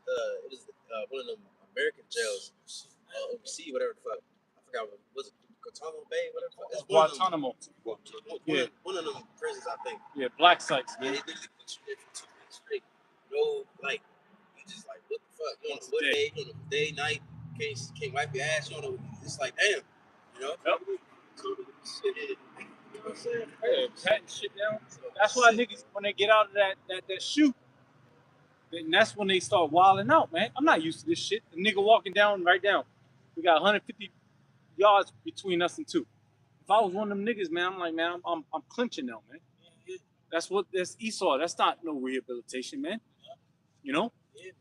one of them American jails, overseas, whatever the fuck. I forgot what was it. Guantanamo Bay, whatever the fuck. It's Guantanamo. One of them prisons, I think. Yeah, black sites, Yeah, man. they literally put you there for 2 weeks straight. No, like, you just like, what the fuck? You don't know what day, you don't know day, night. Can't wipe your ass. You don't know. It's like, damn. Yep. Shit. You know what I'm saying? Yeah, patting shit down. That's why niggas, when they get out of that shoot, then that's when they start wilding out, man. I'm not used to this shit. The nigga walking right down. We got 150 yards between us and two. If I was one of them niggas, man, I'm like, man, I'm clinching now, man. That's Esau. That's not no rehabilitation, man. You know? Yeah,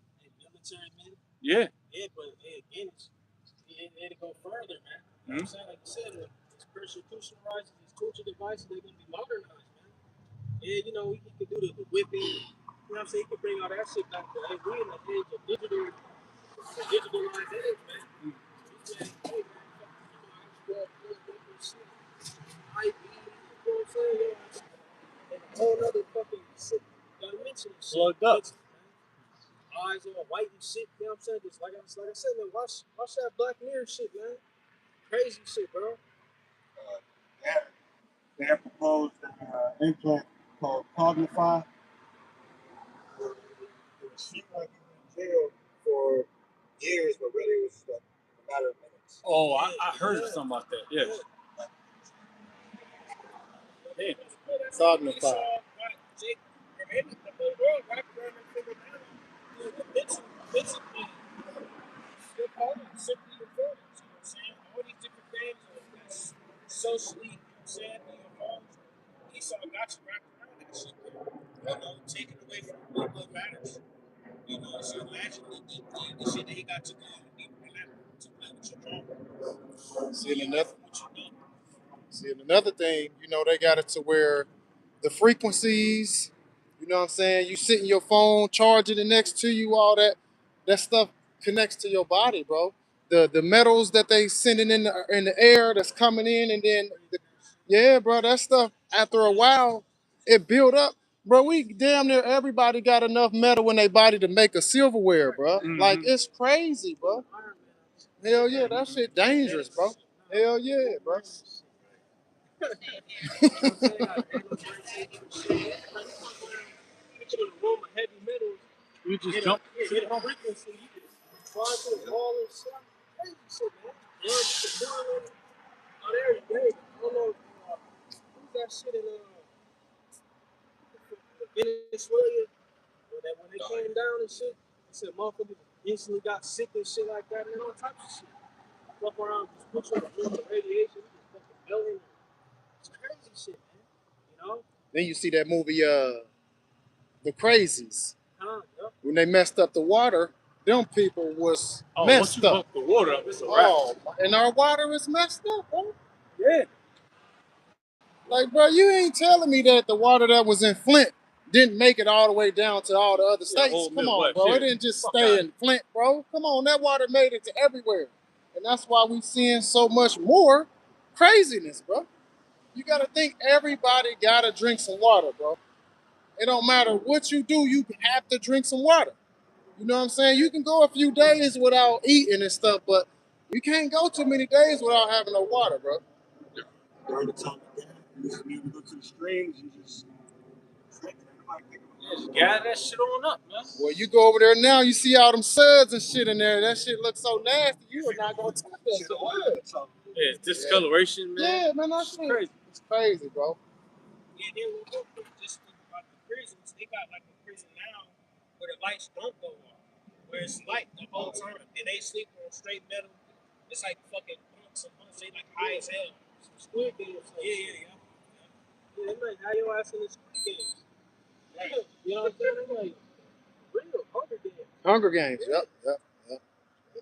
military men. Yeah. Yeah, but again, it'll go further, man. You know what I'm saying? Like you said, when these persecution rises, these torture devices, they're going to be modernized, man. Yeah, he can do the whipping. You know what I'm saying? He can bring all that shit back to, hey, we in the age of digitalized age, man. Hey, man, shit. IP, you know what I'm saying? And a whole other fucking shit dimension of shit. Plugged up. Eyes all white and shit, you know what I'm saying? Just like I said, man, watch that Black Mirror shit, man. Crazy shit, bro. They have proposed an implant called Cognify. It seemed like he was in jail for years, but really it was like a matter of minutes. Oh, I heard something about that. Yeah. Damn. Cognify. Jake, the whole world wrapped around that figure down. It's simply performance, you know what I'm saying? All these different things are socially, you know what I'm saying, Esau got you wrapped around that shit, taken away from what matters. So imagine the shit that he got to go deeper than that to play with your drone. See, another thing, they got it to where the frequencies, you know what I'm saying? You sit in your phone, charging it next to you, all that stuff connects to your body, bro. The metals that they sending in the air that's coming in, and then bro, that stuff after a while it build up, bro. We damn near everybody got enough metal in their body to make a silverware, bro. Mm-hmm. Like it's crazy, bro. Hell yeah, that shit dangerous, bro. Hell yeah, bro. You just jump. Hit a frequency, you can fly to the wall and shit. Crazy shit, man. Yeah, you can do it on every day. I don't know who's that shit in Venezuela when they came down and shit. They said motherfuckers instantly got sick and shit like that, and all types of shit. Fuck around, just put you in the radiation, you just fucking melting. It's crazy shit, man. Then you see that movie, The Crazies. Yep. When they messed up the water, them people was Once messed you up. hook the water up, it's a wrap. And our water is messed up, bro. Yeah. Like, bro, you ain't telling me that the water that was in Flint didn't make it all the way down to all the other states. whole Come on, Midwest, bro. yeah. It didn't just Fuck stay out. in Flint, bro. Come on, that water made it to everywhere. And that's why we seeing so much more craziness, bro. You gotta think everybody gotta drink some water, bro. It don't matter what you do, you have to drink some water. You know what I'm saying? You can go a few days without eating and stuff, but you can't go too many days without having no water, bro. During the time of that, you used to be able to go to the streams and just drink. Everybody think about Yeah, just gather that shit on up, man. Well, you go over there now, you see all them suds and shit in there. That shit looks so nasty. You are not gonna touch that shit shit. on it. So, Yeah, it's discoloration, man. Yeah, man, that It's shit. crazy. It's crazy, bro. Yeah, then we'll go for just think about the prisons. They got like a prison now where the lights don't go off, where it's light the whole time, and they sleep on straight metal. It's like fucking months and months. They like high as hell. Squid games. Yeah. They might have your ass in the squid games. Yeah, you know what I'm saying? They like real Hunger Games. Hunger Games. Yep. I'm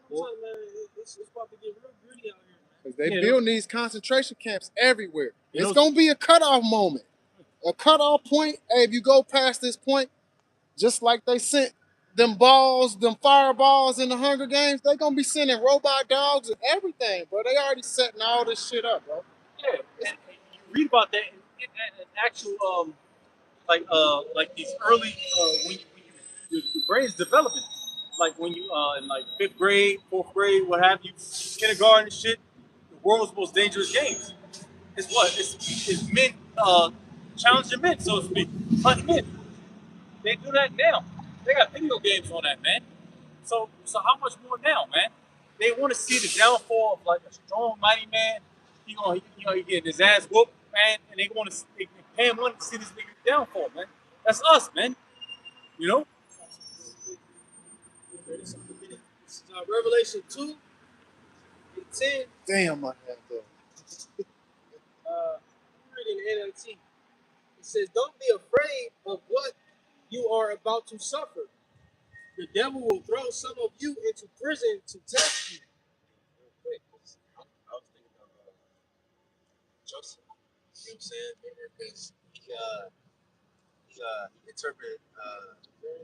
telling you, man, it's about to get real gritty out here, man. Because they Yeah, building these concentration camps everywhere. You It's know- gonna be a cutoff moment. A cutoff point. Hey, if you go past this point, just like they sent them balls, them fireballs in the Hunger Games, they gonna be sending robot dogs and everything, bro. They already setting all this shit up, bro. Yeah, and you read about that in actual like these early your brain's developing, like when you in like fifth grade, fourth grade, what have you, kindergarten and shit. The world's most dangerous games. It's what it's men challenging men, so to speak, hunting men. They do that now. They got video games on that, man. So how much more now, man? They want to see the downfall of like a strong, mighty man. He getting his ass whooped, man, and they want to they pay him money to see this nigga downfall, man. That's us, man. You know? This is Revelation 2 and 10. Damn, my head though. Reading the NLT. It says, "Don't be afraid of what you are about to suffer. The devil will throw some of you into prison to test you." Quick, 'cause I was thinking of Joseph. You know what I'm saying? Remember, because he interpreted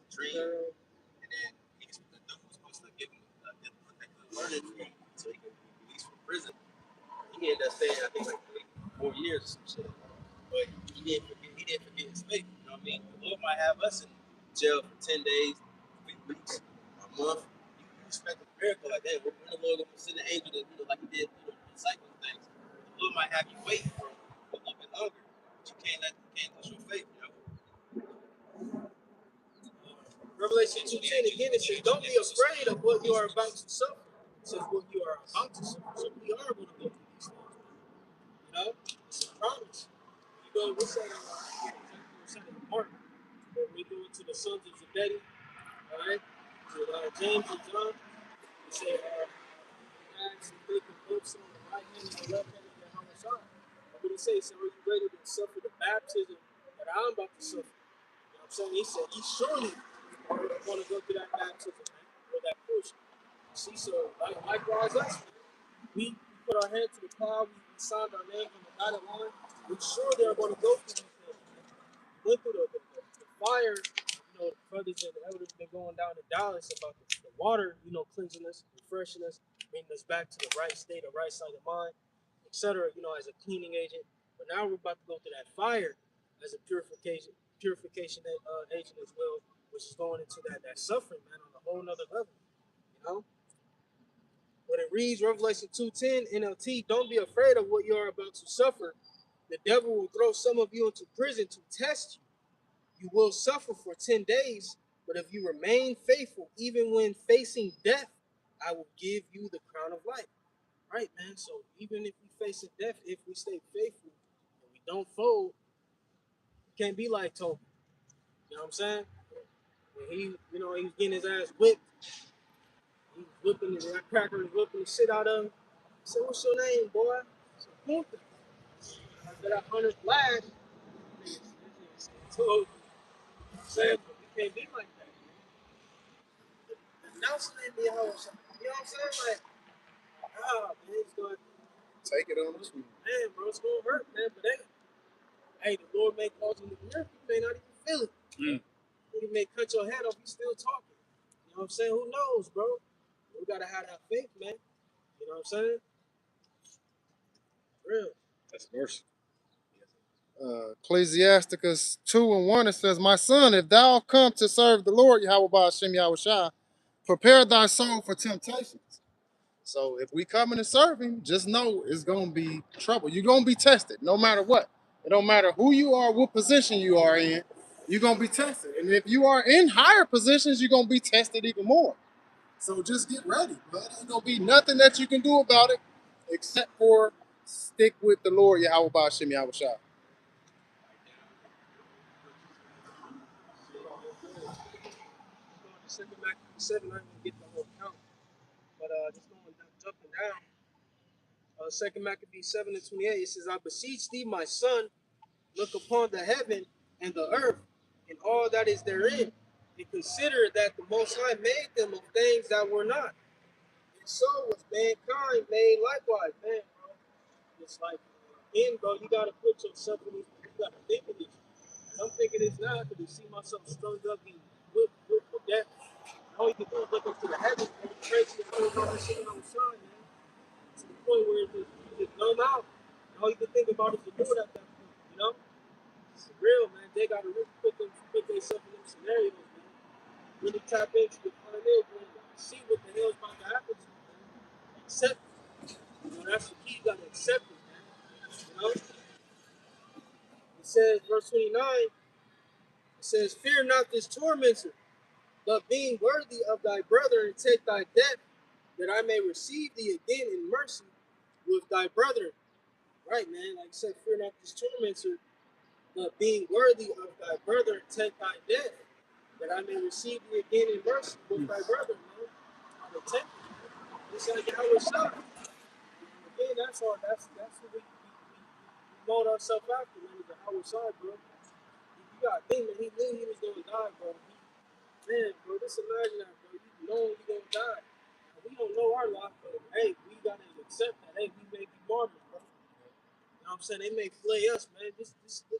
dream, and then the dude was supposed to give him a learning fee so he could be released from prison. He ended up staying, I think, like 4 years or some shit. But he didn't forget his faith. You know what I mean? The Lord might have us in jail for 10 days, 3 weeks, a month. You expect a miracle like that. When the Lord gonna send an angel to, like he did, disciple things. The Lord might have you wait for a little bit longer, but you can't lose your faith, you know. Revelation 2:10 again, it says, "Don't be afraid of what you are about to suffer." It says what you are about to suffer. So we are going to go through these things. You know? It's a promise. You go, we said in Mark, when we go into the sons of Zebedee, all right? With James and John, we say, ask if they can both sit on the right hand and the left hand of the Hamashah. What did he say? He said, "Are you ready to suffer the baptism that I'm about to suffer?" You know what I'm saying? He said, "He surely going to go through that baptism, man, or that push." See, so likewise us, we put our hand to the plow, we signed our name on the dotted line. We're sure they're going to go through these things, man. We went through the fire. You know, the brothers and the elders been going down to Dallas about the water, you know, cleansing us, refreshing us, bringing us back to the right state, the right side of mind, etc. You know, as a cleaning agent. But now we're about to go through that fire as a purification agent as well, which is going into that suffering, man, on a whole nother level. You know. But it reads Revelation 2:10 NLT, "Don't be afraid of what you are about to suffer. The devil will throw some of you into prison to test you. You will suffer for 10 days, but if you remain faithful, even when facing death, I will give you the crown of life." Right, man? So even if we face death, if we stay faithful and we don't fold, we can't be like Toby. You know what I'm saying? When he was getting his ass whipped, he was whipping the cracker was whipping the shit out of him. I said, "What's your name, boy?" I said, "Gunther." After that 100 flash, so I'm saying, but we can't be like that. Announce the name of your house. You know what I'm saying? Like, man, it's going, Take it on the chin. man, bro, it's going to hurt, man. But hey, the Lord may cause you to miracle. You may not even feel it. He may cut your head off. You still talking. You know what I'm saying? Who knows, bro? We got to have that faith, man. You know what I'm saying? Real. That's mercy. Ecclesiasticus 2:1, it says, "My son, if thou come to serve the Lord, Yahweh Hashem Yahushua, prepare thy soul for temptations." So if we coming to serve him, just know it's gonna be trouble. You're gonna be tested no matter what. It don't matter who you are, what position you are in, you're gonna be tested. And if you are in higher positions, you're gonna be tested even more. So just get ready, bud. Ain't gonna be nothing that you can do about it except for stick with the Lord Yahweh Hashem Yahushua. Second Maccabees 7, I didn't get the whole count, but just going jumping down. Second Maccabees 7 and 28, it says, "I beseech thee, my son, look upon the heaven and the earth and all that is therein, and consider that the Most High made them of things that were not. And so was mankind made likewise." Man, bro, it's like, bro, you gotta put yourself in this. You gotta think of this. I'm thinking this now because I see myself strung up and whipped for death. All you can do is look up to the heavens and pray to the Lord God that's sitting on the sun, man. To the point where you just numb out. And all you can think about is the Lord at that point, you know? It's real, man. They gotta really put themselves in them scenarios, man. Really tap into the pioneer, man. See what the hell's about to happen to you, man. Accept it. You know, that's the key. You gotta accept it, man. You know? It says, verse 29, it says, "Fear not this tormentor, but being worthy of thy brother, and take thy death, that I may receive thee again in mercy with thy brother." Right, man. Like I said, fear not this tormentor, but being worthy of thy brother, and take thy death, that I may receive thee again in mercy with thy brother, man. I'm a temple. It's like Yahweh Shai. Again, that's all. That's what we mold ourselves after, man. Is the Yahweh Shai, bro. You got to think, man. He knew he was going to die, bro. Man, bro, just imagine that, bro. You know you're going to die. Now, we don't know our lot, but hey, we got to accept that. Hey, we may be martyrs, bro. You know what I'm saying? They may flay us, man. Just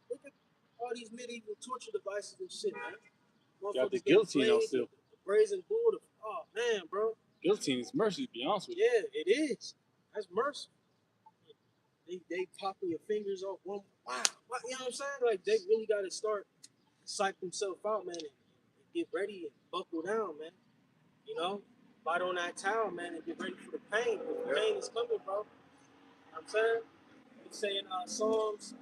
look at all these medieval torture devices and shit, man. Got the Motherfuckers getting guillotine out flayed, still. the brazen bull. Oh, man, bro. Guillotine is mercy, to be honest with you. Yeah, it is. That's mercy. They popping your fingers off one. Wow. You know what I'm saying? Like, they really got to start psych themselves out, man, and get ready and buckle down, man. You know? Bite on that towel, man, and get ready for the pain. The pain is coming, bro. You know what I'm saying? It's saying Psalms,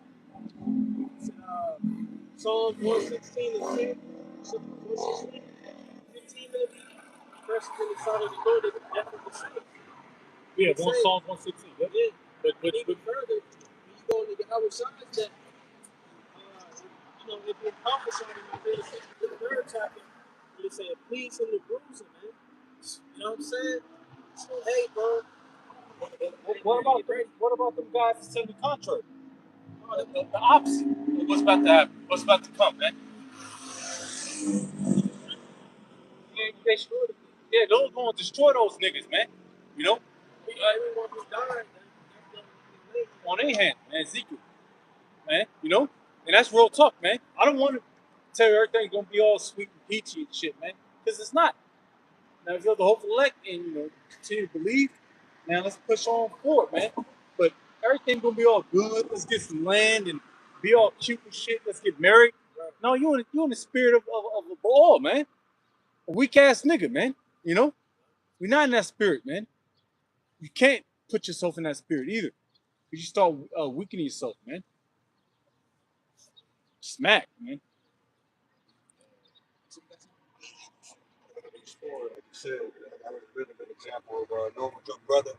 Psalms 116 and 10. 116, 15 maybe. Pressed in the side of the Lord, they can definitely see it. Yeah, It's one saying, Psalm 116. Yep. yeah. But Even further, when you go into the other side that, you know, if you're prophesied in Isaiah 60, the third chapter, they say, "Please him the bruising, man." You know what I'm saying? So, hey, bro. what about them guys that said the contrary? The opposite of what's about to happen, what's about to come, man. Yeah, those going to destroy those niggas, man. You know? Everyone who died, man, On their hand, man, Ezekiel. Man, you know? And that's real talk, man. I don't want to tell you everything's gonna be all sweet and peachy and shit, man. Because it's not. Now if you're the hopeful elect and you know continue to believe, man, let's push on forward, man. But everything's gonna be all good. Let's get some land and be all cute and shit. Let's get married. No, you in the spirit of a ball, man. A weak ass nigga, man. You know? We're not in that spirit, man. You can't put yourself in that spirit either. You start weakening yourself, man. Smack, man. Like you said, that was a really good example of knowing what your brother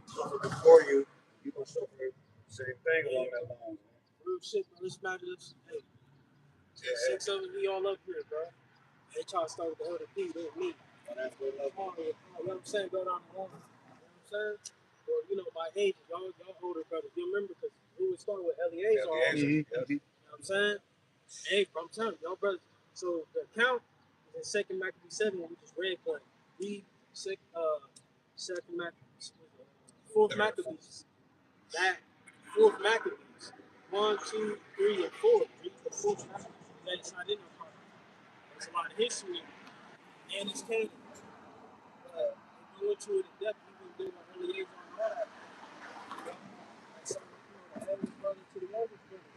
suffered before you, you gonna suffer the same thing along that line. real shit, bro. This matters. Hey, 6 of us, we all up here, bro. They try to start with the other P, then me. And that's what love You know what I'm saying? Go down the line. You know what I'm saying? Or, you know, by age, y'all older brothers. You remember, because we would start with Eliezer. is. You know what I'm saying? Hey, bro, I'm telling you, y'all brothers. So the account is in 2nd Maccabees 7, we just read one. Read second Maccabees, 4th Maccabees. That 4th Maccabees. 1, 2, 3, and 4. Read the 4th Maccabees. That's not in the part. There's a lot of history and it's canon. Go into it in depth, even though my Eliezer on that. Like some, the eldest brother to the youngest brother.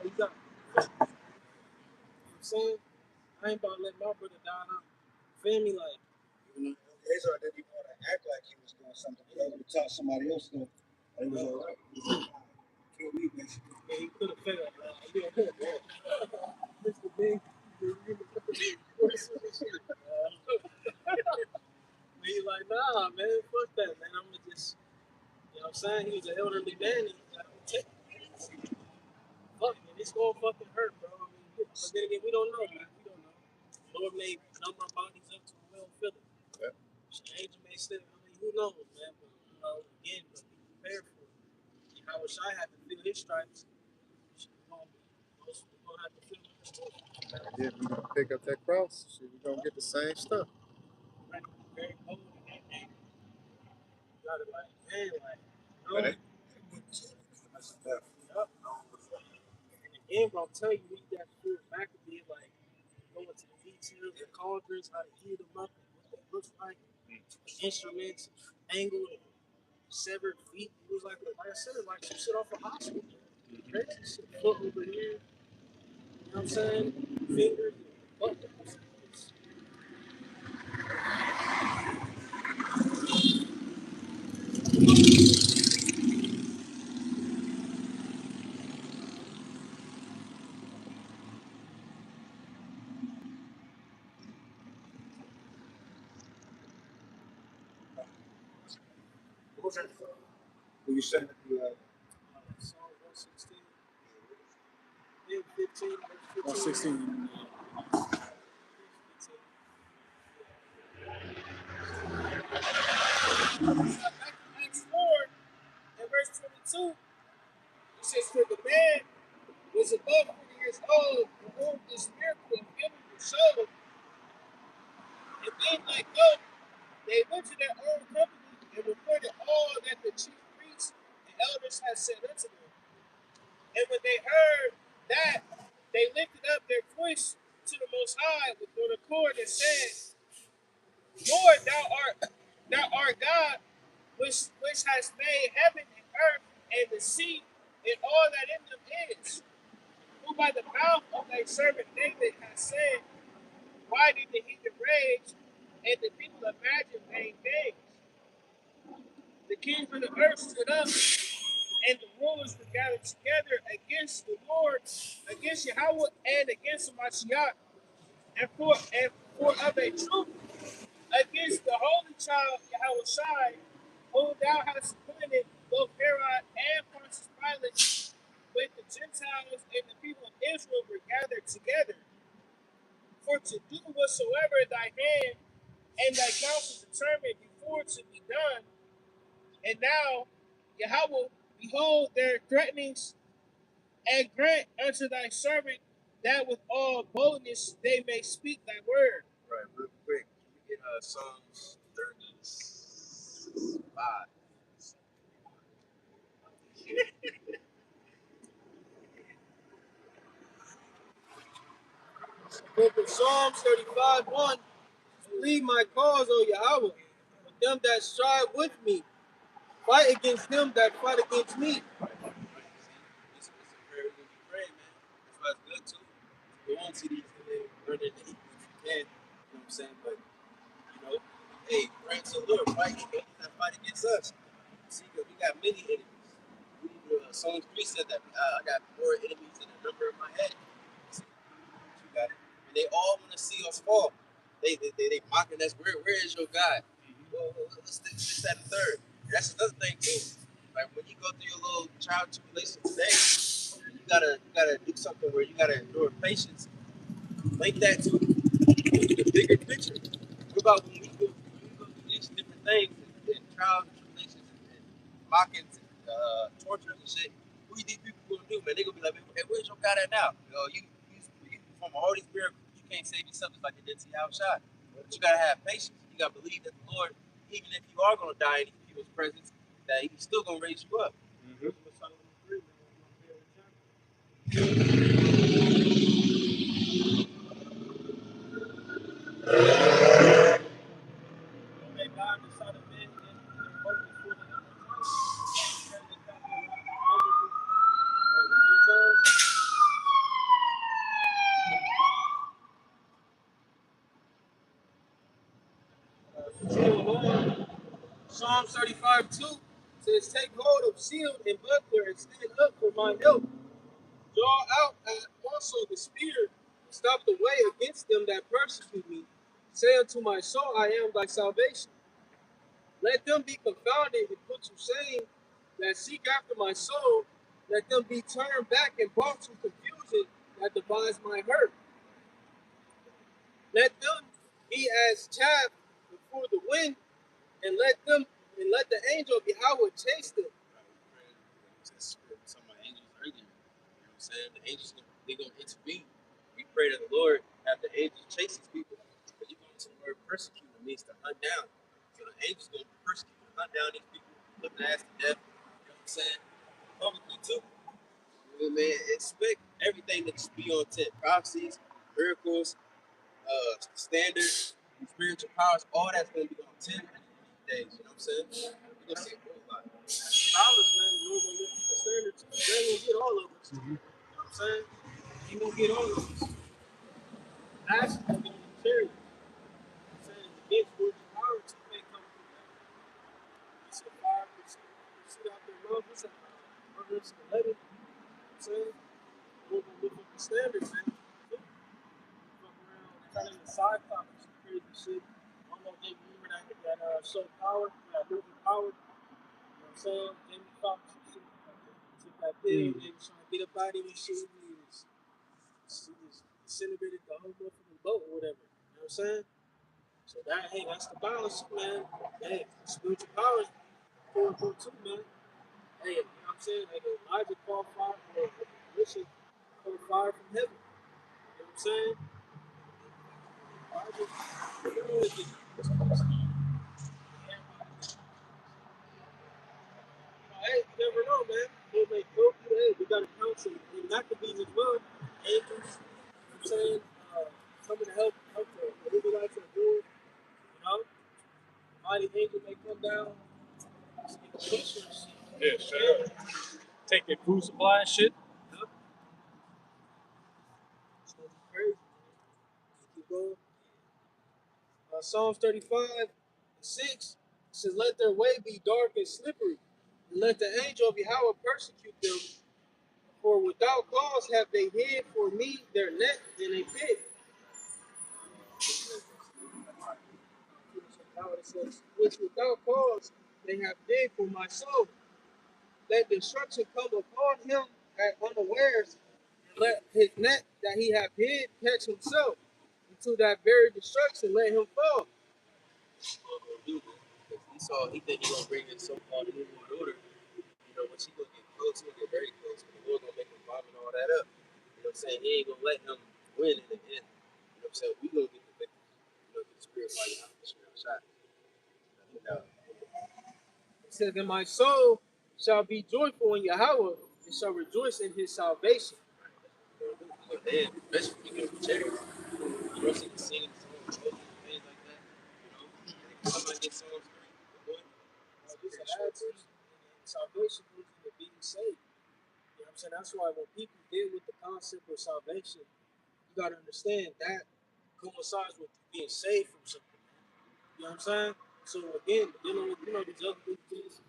You got, I'm saying? I ain't about to let my brother die now. Feel me? Like, Israel didn't even want to act like he was doing something. He would have taught somebody else to. It was all right. Kill me, basically. yeah, he could have failed. Mr. Big, he like, nah, man, fuck that, man. I'm gonna just, you know what I'm saying? He was an elderly man. Fuck, man, it's gonna fucking hurt, bro. I mean, but then again, we don't know, man. We don't know. Lord may numb our bodies up to a well feeling. Yep. Angel may still, I mean, who knows, man? But, you know, again, but be prepared for it. How wish I had to feel his stripes. We're gonna have to feel it. Yeah, we're gonna pick up that cross. Shit, we're gonna get the same stuff. Right? Very bold in that name. You gotta like, man, like, But no. it was that's enough. Yup. And again, bro, I'm telling you, we need that food back to be like, go into the details, the cauldrons, how to heat them up, and what that looks like, the instruments, angle, severed feet. It was like I said, like some shit off a hospital. Crazy shit. Foot over here, you know what I'm saying? Fingers, butt. What was that? Were you saying that Psalm 116, then 15, verse 15. 116. Back to Acts 4 and verse 22, it says, for the man was above 40 years old, and whom this miracle of healing was showed. And then, like, go, they went to their own company and reported all that the chief priests and elders had said unto them. And when they heard that, they lifted up their voice to the Most High with one accord and said, Lord, thou art God, which has made heaven and earth and the sea and all that in them is, who by the mouth of thy servant David has said, why did the heathen rage and the people imagine vain things? The kings of the earth stood up, and the rulers were gathered together against the Lord, against Yahweh, and against Mashiach, and for of a truth against the holy child Yahweh Shai, whom thou hast appointed, both Herod and Pontius Pilate, with the Gentiles and the people of Israel were gathered together, for to do whatsoever thy hand and thy counsel determined before to be done. And now, Yahweh, behold their threatenings, and grant unto thy servant that with all boldness they may speak thy word. Right, real quick. Can you get Psalms 35? Book of Psalms 35:1. Plead my cause, O Yahweh, with them that strive with me. Fight against them that fight against me. It's a prayer we're going to be praying, man. That's why it's good, too. We won't see these things burning the heat if you can. You know what I'm saying? But, you know, hey, pray to the Lord. Fight against them that fight against us. See, because we got many enemies. Psalms 3 said that I got more enemies than the number of my head. See, you got it. And they all want to see us fall. They mocking us. Where is your God? Well, let's this, that, and third. That's another thing too. Like when you go through your little trial tribulation today, you gotta do something where you gotta endure patience. Link that to the bigger picture. What about when we go through these different things and trials and tribulations and mockings and tortures and shit? What do you think people gonna do, man? They gonna be like, hey, where's your God at now? You from a Holy Spirit, you can't save yourself just like you did to Yahushua. But you gotta have patience. You gotta believe that the Lord, even if you are gonna die in these people's presence, that He's still gonna raise you up. Mm-hmm. Psalms 35:2 says, "Take hold of shield and buckler and stand up for my help. Draw out also the spear, stop the way against them that persecute me. Say unto my soul, I am thy salvation. Let them be confounded and put to shame that seek after my soul. Let them be turned back and brought to confusion that devise my hurt. Let them be as chaff before the wind, and let the angel of Yahweh chase them." Some of my angels earlier. You know what I'm saying? The angels they're gonna intervene. We pray to the Lord, have the angels chase these people. But you go to the word persecute means to hunt down. So the angels gonna persecute and hunt down these people, put their ass to death. You know what I'm saying? Publicly too. You know, man, expect everything to just be on 10. Prophecies, miracles, standards, spiritual powers, all that's gonna be on 10 days. You know what I'm saying? You're gonna see a whole lot. Dollars, man, the Lord gonna lift up the standards. They ain't gonna get all of us. You know what I'm saying? He gonna get all of us. That's gonna be the chariot. I'm saying the big spiritual power too may come from that. It's a fire shoot out their mouth. It's a Proverbs 11. You know what I'm saying? We're gonna lift up the standards, man. Fuck around, turn into Cyclops, some crazy shit. I don't know if they remember that show Power, that movie Power. You know what I'm saying? Jamie Foxx and shit. Took that pill, they was trying to get up out of this shit. She was disintegrated the whole motherfucking boat or whatever. You know what I'm saying? So that's the balance, man. Hey, spiritual powers, quote too, man. Hey, you know what I'm saying? Like Elijah called fire or Elisha called fire from heaven. You know what I'm saying? Elijah, hey, you never know, man. They may go through. Hey, we got a council in Maccabees as well. Angels, you know what I'm saying? Coming to help the Israelites on board. You know, mighty angel may come down. Yeah, straight up. Take their food supply and shit. Yep. It's gonna be crazy. Keep going. Psalms 35:6 says, "Let their way be dark and slippery, and let the angel of Yahweh persecute them. For without cause have they hid for me their net in a pit." It says, "Which without cause they have hid for my soul. Let destruction come upon him at unawares, and let his net that he hath hid catch himself. Into that very destruction let him fall." He think he gonna bring in so-called new world order. You know, when she gonna get close, he gonna get very close. But the Lord gonna make him vomit all that up. You know what I'm saying? He ain't gonna let him win in the end. You know what I'm saying? We gonna get the victory. You know, get the spirit fighting out the spirit shot. It says, "And my soul shall be joyful in Yahweh, and shall rejoice in his salvation." Man, especially when you get charity. You don't see the singing songs, things like that. You know, and come out get songs great. This attitude and salvation goes into being saved. You know what I'm saying? That's why when people deal with the concept of salvation, you gotta understand that coincides with being saved from something. You know what I'm saying? So again, dealing with these other things,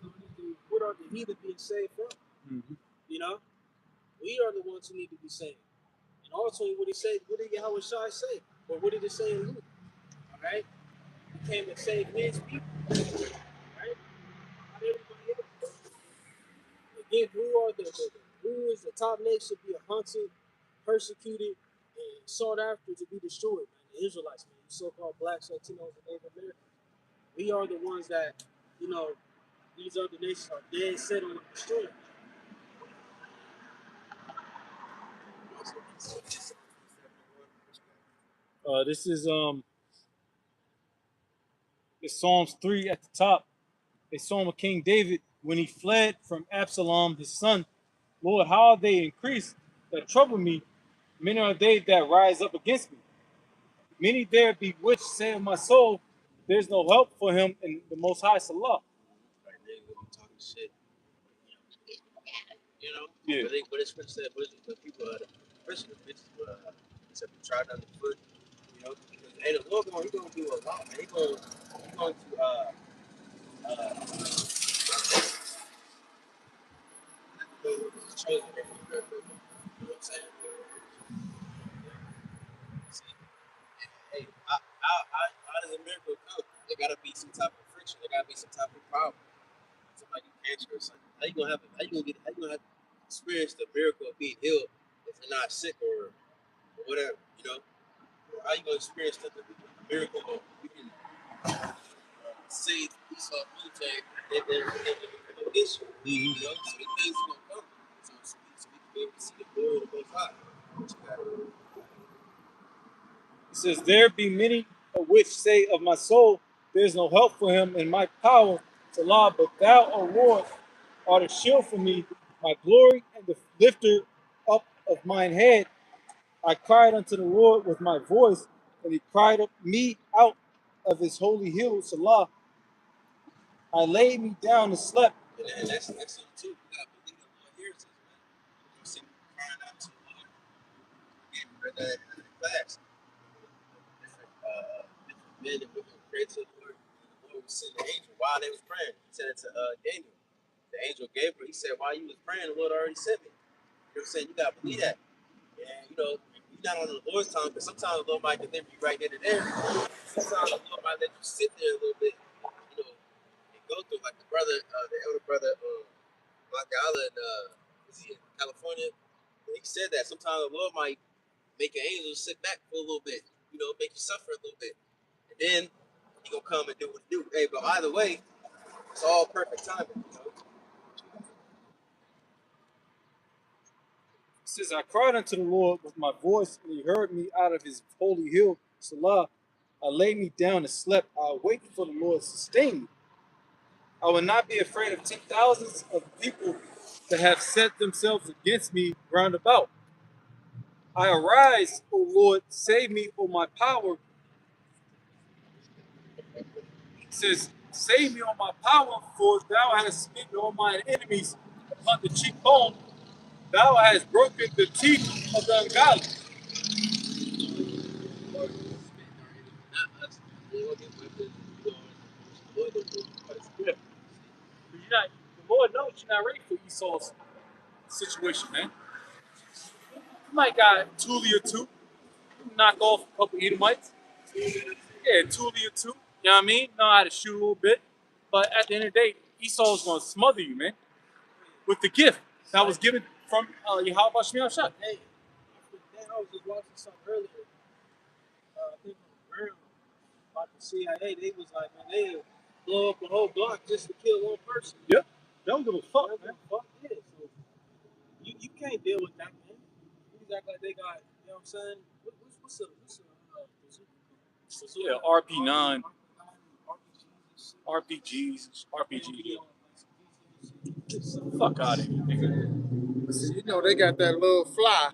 what are the heathen being saved from? Mm-hmm. You know, we are the ones who need to be saved. And ultimately, what did Yahweh Shai say? Or what did it say in Luke? All right, he came to save his people. Right? Not everybody else. Again, who is the top nation to be hunted, persecuted, and sought after to be destroyed? Man, the Israelites, man, the so-called blacks, Latinos, and Native Americans. We are the ones that, these other nations are dead set on destroying. This is it's Psalms 3 at the top. A psalm of King David when he fled from Absalom, his son. Lord, how they increase that trouble me. Many are they that rise up against me. Many there be which say of my soul, there's no help for him in the Most High Salah. Right, they gonna be talking shit. You know? Yeah. But it's Scripture said, but people are especially the bitches, except to try down the foot. You know? Because, hey, the Lord he gonna do a lot, man. He going to chosen miracle. You know what I'm saying? See, hey, how does a miracle come? There gotta be some type of friction. There gotta be some type of problem. Somebody cancer or something. How you gonna have? How you gonna have experience the miracle of being healed if you're not sick or whatever? You know, how you gonna experience the miracle of you can save Esau military and then come against you? You know, so the things gonna come. So we can be able to see the glory of the Most High. What you got? It says, there be many which say of my soul, there is no help for him in my power to law, but thou, O Lord, art a shield for me, my glory and the lifter up of mine head. I cried unto the Lord with my voice, and he cried up me out of his holy hill, Salah. I laid me down and slept. And that's something too. You gotta believe the Lord hears us, man. You see people crying out to the Lord. Again, we read that in the class. Different men and women prayed to the Lord. And the Lord would send an angel while they was praying. He said it to Daniel. The angel Gabriel, he said, while you was praying, the Lord already sent me. You know what I'm saying? You gotta believe that. And you know, you're not on the Lord's time, because sometimes the Lord might deliver you right then and there. Sometimes the Lord might let you sit there a little bit, you know, and go through like the brother, the elder brother, Magala in was he in California? And he said that sometimes the Lord might make an angel sit back for a little bit, you know, make you suffer a little bit. And then he gonna come and do what he do. Hey, but either way, it's all perfect timing, you know. It says, I cried unto the Lord with my voice, and he heard me out of his holy hill, Salah. I laid me down and slept. I waited for the Lord to sustain me. I will not be afraid of 10,000s of people that have set themselves against me round about. I arise, O Lord, save me, O my power. It says, save me, O my power, for thou hast smitten all mine enemies upon the cheekbone. Thou hast broken the teeth of the ungodly. Not us. The Lord get with it, you know, the Lord don't do it. Yeah. You're not, the Lord knows you're not ready for Esau's situation, man. You might got Tuli or two, knock off a couple Edomites. Yeah, Tuli or two. You know what I mean? Know how to shoot a little bit. But at the end of the day, Esau's going to smother you, man, with the gift that was given from Yahweh Shemiah Shah. Hey, I was just watching something earlier. I think on the ground about the CIA. They was like, man, they blow up the whole block just to kill one person. Yep. They don't give a fuck, That's man. what the fuck is. So you can't deal with that, man. These act like they got, you know what I'm saying? What's Yeah, RP9, RPGs, RPG. Fuck out of here, nigga. But see, you know they got that little fly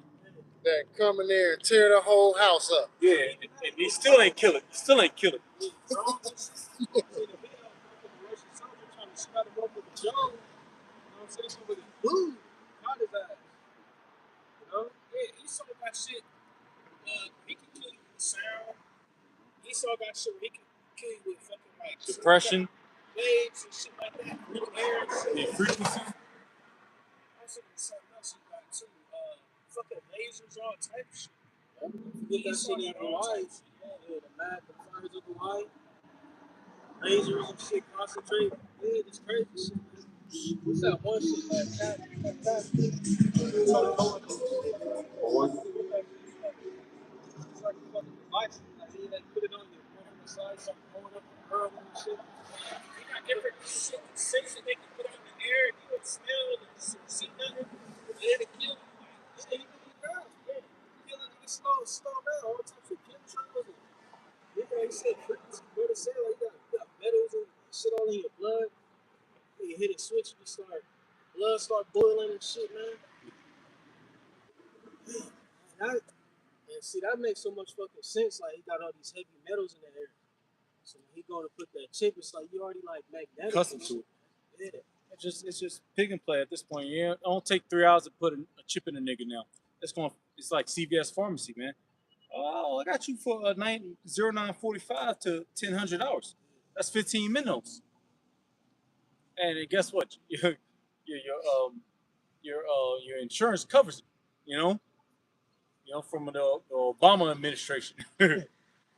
that come in there and tear the whole house up. Yeah, and he still ain't kill it. Still ain't kill it. Boom! Caught his ass. You know? Yeah, Esau got shit. He can kill you with sound. Esau got shit where he can kill you with fucking like Depression, waves and shit like that. Little airs. the frequency. Also, there's something else he got too. Fucking lasers, all type of shit. Get that shit in Hawaii. Yeah, the mad the fires of Hawaii. Lasers and shit concentrate. Yeah, this crazy shit. What's that one shit like that? It's like a fucking device. Like they like put it on your side, something going up and hurling and shit. They got different shit, sensors they can put on the air and you would smell and see nothing. And it'll kill you. Like, yeah, you can be down. Yeah. Kill it, you slow down. All types of chemtrails and like you said, frequency, go to cell, you got metals and shit all in your blood. You hit a switch, you start blood start boiling and shit, man. And see, that makes so much fucking sense. Like, he got all these heavy metals in the air. So when he go to put that chip, it's like you already like magnetic. Accustomed to it. Yeah. It's just pick and play at this point. Yeah, it don't take 3 hours to put a chip in a nigga now. It's like CVS pharmacy, man. Oh, I got you for 0945 to $1,000. That's 15 minutes. and then guess what? Your insurance covers it. From the Obama administration. Get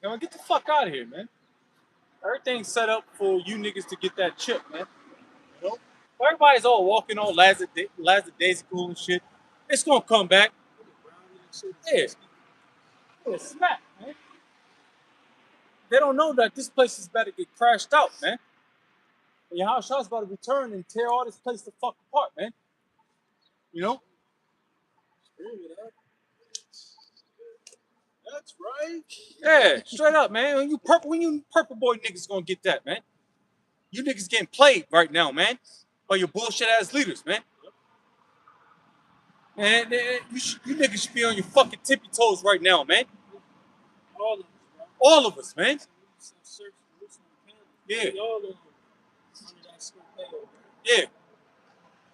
the fuck out of here, man. Everything's set up for you niggas to get that chip, man. You know, everybody's all walking on lackadaisical and shit. It's gonna come back. Yeah, yeah, smack, man. They don't know that this place is about to get crashed out, man. And your house shot's about to return and tear all this place the fuck apart, man. You know? That's right. Yeah, straight up, man. When you purple boy niggas gonna get that, man. You niggas getting played right now, man. By your bullshit ass leaders, man. And you niggas should be on your fucking tippy toes right now, man. All of us, bro. All of us, man. Yeah. All of them under that scope, Yeah.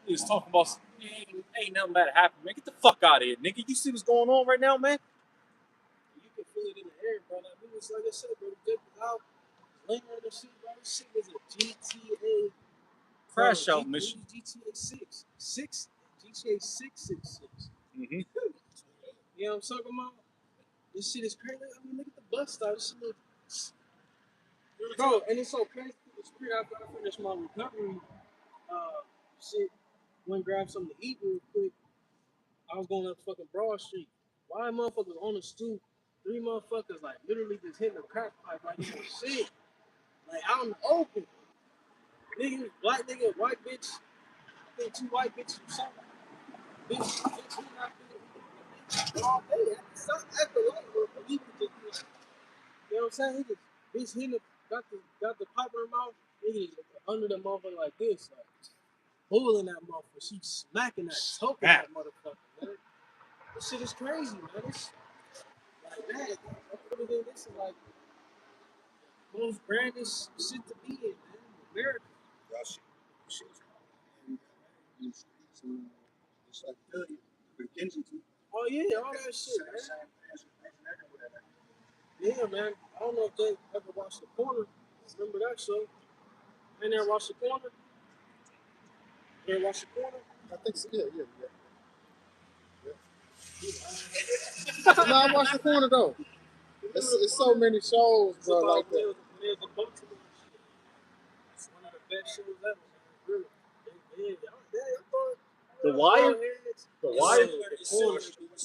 He was talking about ain't nothing bad happen, man. Get the fuck out of here, nigga. You see what's going on right now, man? You can feel it in the air, bro. Like, it was like I said, bro. The dick was out. Lingering and shit, bro. This shit was a GTA Crash out mission. GTA 6. GTA 666. Mm-hmm. You know what I'm talking about? This shit is crazy. I mean, look at the bus stop. This shit look... Bro, and it's so crazy. It's weird after I finished my recovery shit. Went grab something to eat real quick. I was going up fucking Broad Street. Why motherfuckers on the stoop? 3 motherfuckers like literally just hitting the crack pipe like this shit. Like out in the open. Nigga, black nigga, white bitch. I think 2 white bitches or something. Bitch, all day at the light, bro. He was just like, you know what I'm saying? He just bitch hitting got the pipe in her mouth. Nigga under the motherfucker like this, like pulling that motherfucker. She smacking that, choking that motherfucker, man. This shit is crazy, man. It's like that. This is like the most grandest shit to be in, man. America. Oh yeah, all that shit, man. Yeah, man. I don't know if they ever watched The Corner. Remember that show? They never watched The Corner? You ever watched The Corner? I think so. Yeah. No, I watched The Corner though. It's so many shows, bro, like that. It's one of the best shows ever, man. Really. The Wire? The Wire?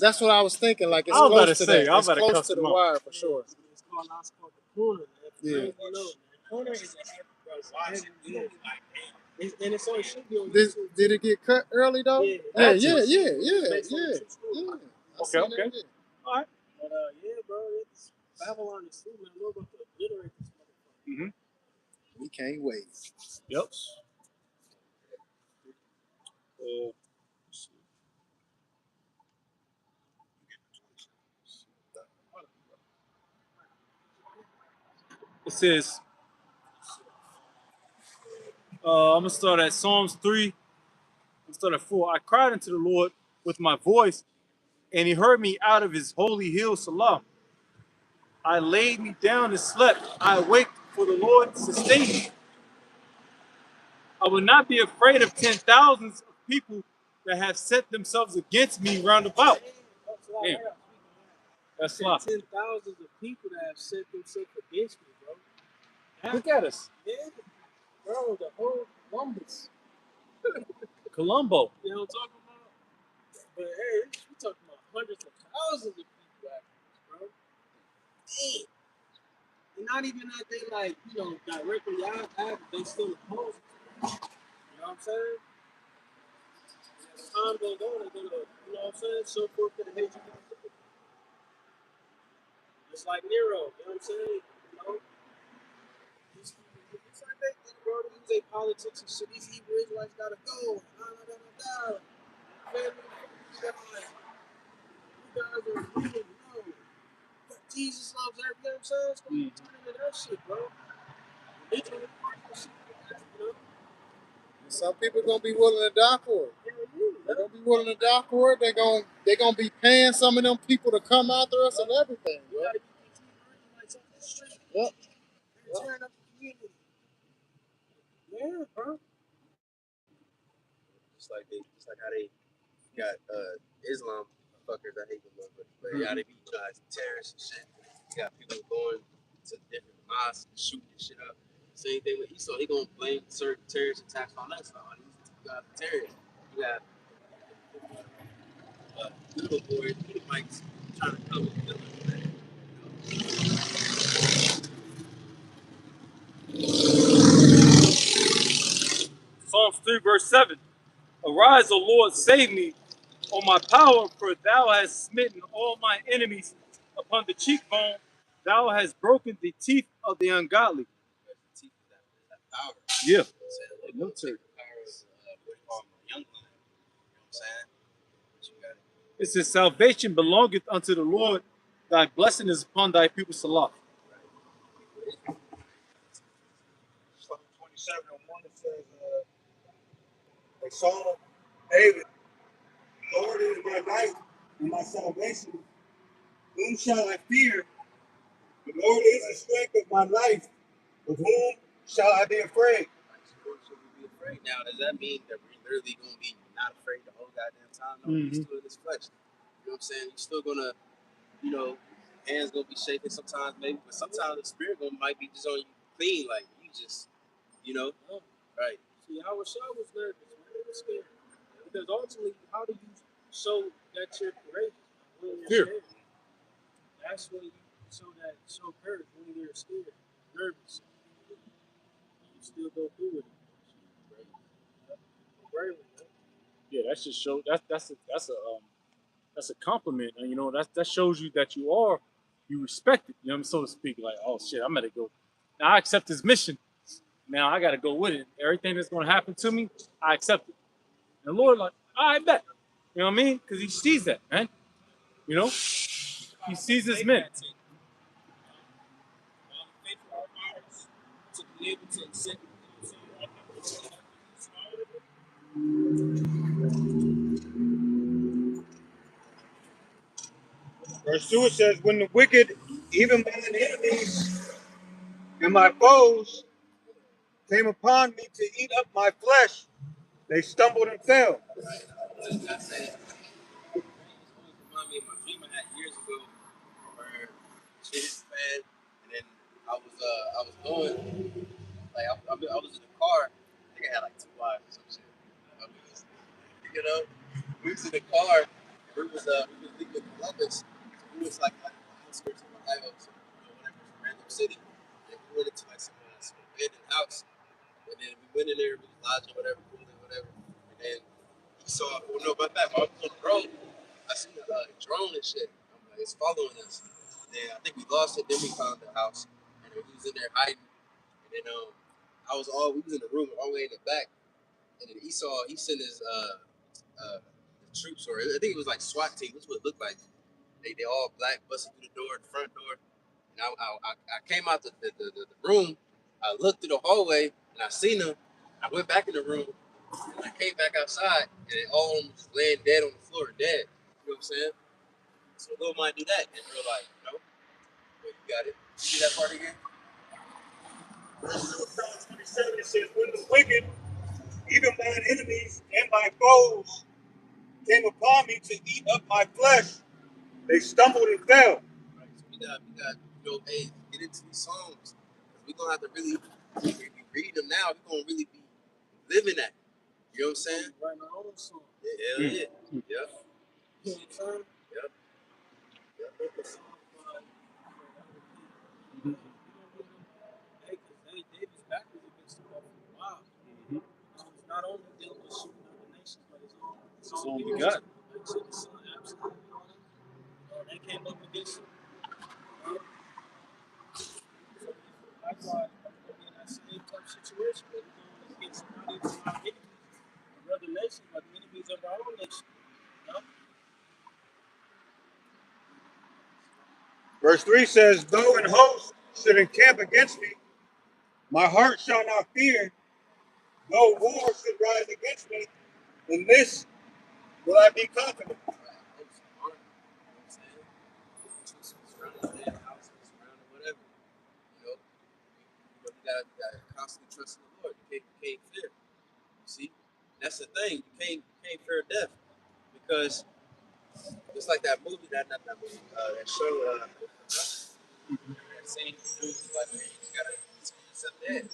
That's what I was thinking. Like it's I was about close to to say, that. I was It's about to close cuss to The him out. Wire for sure. It's called The Corner, man. Yeah. The Corner is and it's on should be on Did YouTube. it get cut early though? Yeah. Yeah. Based on I seen Okay. that, yeah. All right. But yeah, bro, it's Babylon is true, man. We're about to obliterate this motherfucker. Mm-hmm. We can't wait. Yep. It says, I'm gonna start at Psalms 3. I'm start at 4. I cried unto the Lord with my voice, and he heard me out of his holy hill, Salah. I laid me down and slept. I awaked, for the Lord sustained me. I will not be afraid of 10,000s of people that have set themselves against me round about. Damn. That's Salah. 10,000s of people that have set themselves against me, bro. Look at us. Yeah, bro, the whole Columbus. Colombo. You know what I'm talking about? But hey, we talking about hundreds of thousands of people after this, bro. Damn. And not even that they like, directly after they still oppose it. You know what I'm saying? As time goes on, they're gonna, you know what I'm saying, show forth the hate you gonna do. It's like Nero, you know what I'm saying? You know? It's like they think, bro, to use their politics and shit. These Hebrew Israelites gotta go. Family, you guys are rude. No. But Jesus loves everything, you know what I'm saying? It's gonna turn into that shit, bro. Literally, shit like that, you know? Some people gonna be willing to die for it. They're gonna be willing to die for it. They're gonna be paying some of them people to come after us and everything, bro. You gotta get these Hebrew Israelites off the street. Yep. Tearing up the community. Yeah, bro. just like how they got Islam fuckers that hate the motherfuckers, but how they be guys terrorists and shit. You got people going to different mosques and shooting this shit up. Same thing with Esau. He gonna blame certain terrorist attacks on us. You got terrorists. You got little boys, Edomites trying to come and kill us. Psalms 3, verse 7. Arise, O Lord, save me, O my power, for thou hast smitten all my enemies upon the cheekbone. Thou hast broken the teeth of the ungodly. The teeth of that power. Yeah. They're gonna take the power of what you call a young lion. You know what I'm saying? But you got it. It says, salvation belongeth unto the Lord. Thy blessing is upon thy people, Salah. Psalm 27:1 it says, a song of David, Lord is my light and my salvation. Whom shall I fear? The Lord is the strength of my life. Of whom shall I be afraid? Should we be afraid? Now, does that mean that we're literally going to be not afraid the whole goddamn time? No, we're still in this flesh. You know what I'm saying? You're still going to, you know, hands going to be shaking sometimes, maybe, but sometimes the spirit might be just on you clean, like you just, you know, right? See, I was nervous, man. I was scared. Because ultimately, how do you show that you're courageous? When you're scared. That's when you show courage, when you're scared, nervous. You still go through with it. Right. Yeah, that just shows that's a compliment, and you know that shows you that you respect it. You know what I'm so to speak. Like, oh shit, I'm gonna go. Now I accept this mission. Now I got to go with it. Everything that's going to happen to me, I accept it. And the Lord, like, I bet. You know what I mean? Because He sees that, man. You know, He sees His men. Faithful hearts to be able to accept. Verse 2 it says, when the wicked, even mine enemies and my foes, came upon me to eat up my flesh, they stumbled and fell. Like I said, it reminded me of my dream I had years ago where shit man, and then I was going, like I was in the car, I think I had like 2 wives or some shit. You know, we was in the car, and we was leaving Columbus, so we was like on the outskirts of Ohio, so whatever, some random city, and we went into like some abandoned house, and then we went in there, we was lodging, whatever, cooling, whatever, and then he saw, well, no, my bad, I was on the road, I seen a drone and shit. I'm like, it's following us. And then I think we lost it. Then we found the house, and then we was in there hiding. And then we was in the room all the way in the back. And then he sent his the troops, or I think it was like SWAT team. That's what it looked like. They all black, busted through the door, the front door. And I came out the room. I looked through the hallway, and I seen them. I went back in the room, and I came back outside, and all of them was laying dead on the floor, dead. You know what I'm saying? So little mind do that in real life, you know? But you got it. You see that part again? Verse 27 it says, when the wicked, even mine enemies and my foes, came upon me to eat up my flesh, they stumbled and fell. Right. So we got hey, get into these songs. We're gonna have to really, if we read them now, we're gonna really be living that. You know what I'm saying? Write my own song. Yeah, hell yeah. Yep. You know what I'm saying? Yep. Make a song for other people. Hey, David's back was against the wall for a while. So it's not only dealing with shooting other nations, but it's So all we got. Like I said, the son, absolutely. They came up against him. So likewise, we're going to be in that same tough situation where we're going against not even our enemies of other nations, but the enemies of our own nation. You know? Verse 3 says, though an host should encamp against me, my heart shall not fear. Though war should rise against me, in this will I be confident. Surrounded houses, surrounded whatever. You gotta constantly trust in the Lord. You can't fear. You see? That's the thing. You can't fear death because it's like that movie, not that movie, that show, that scene. Dude was like, man, you just gotta see yourself dead.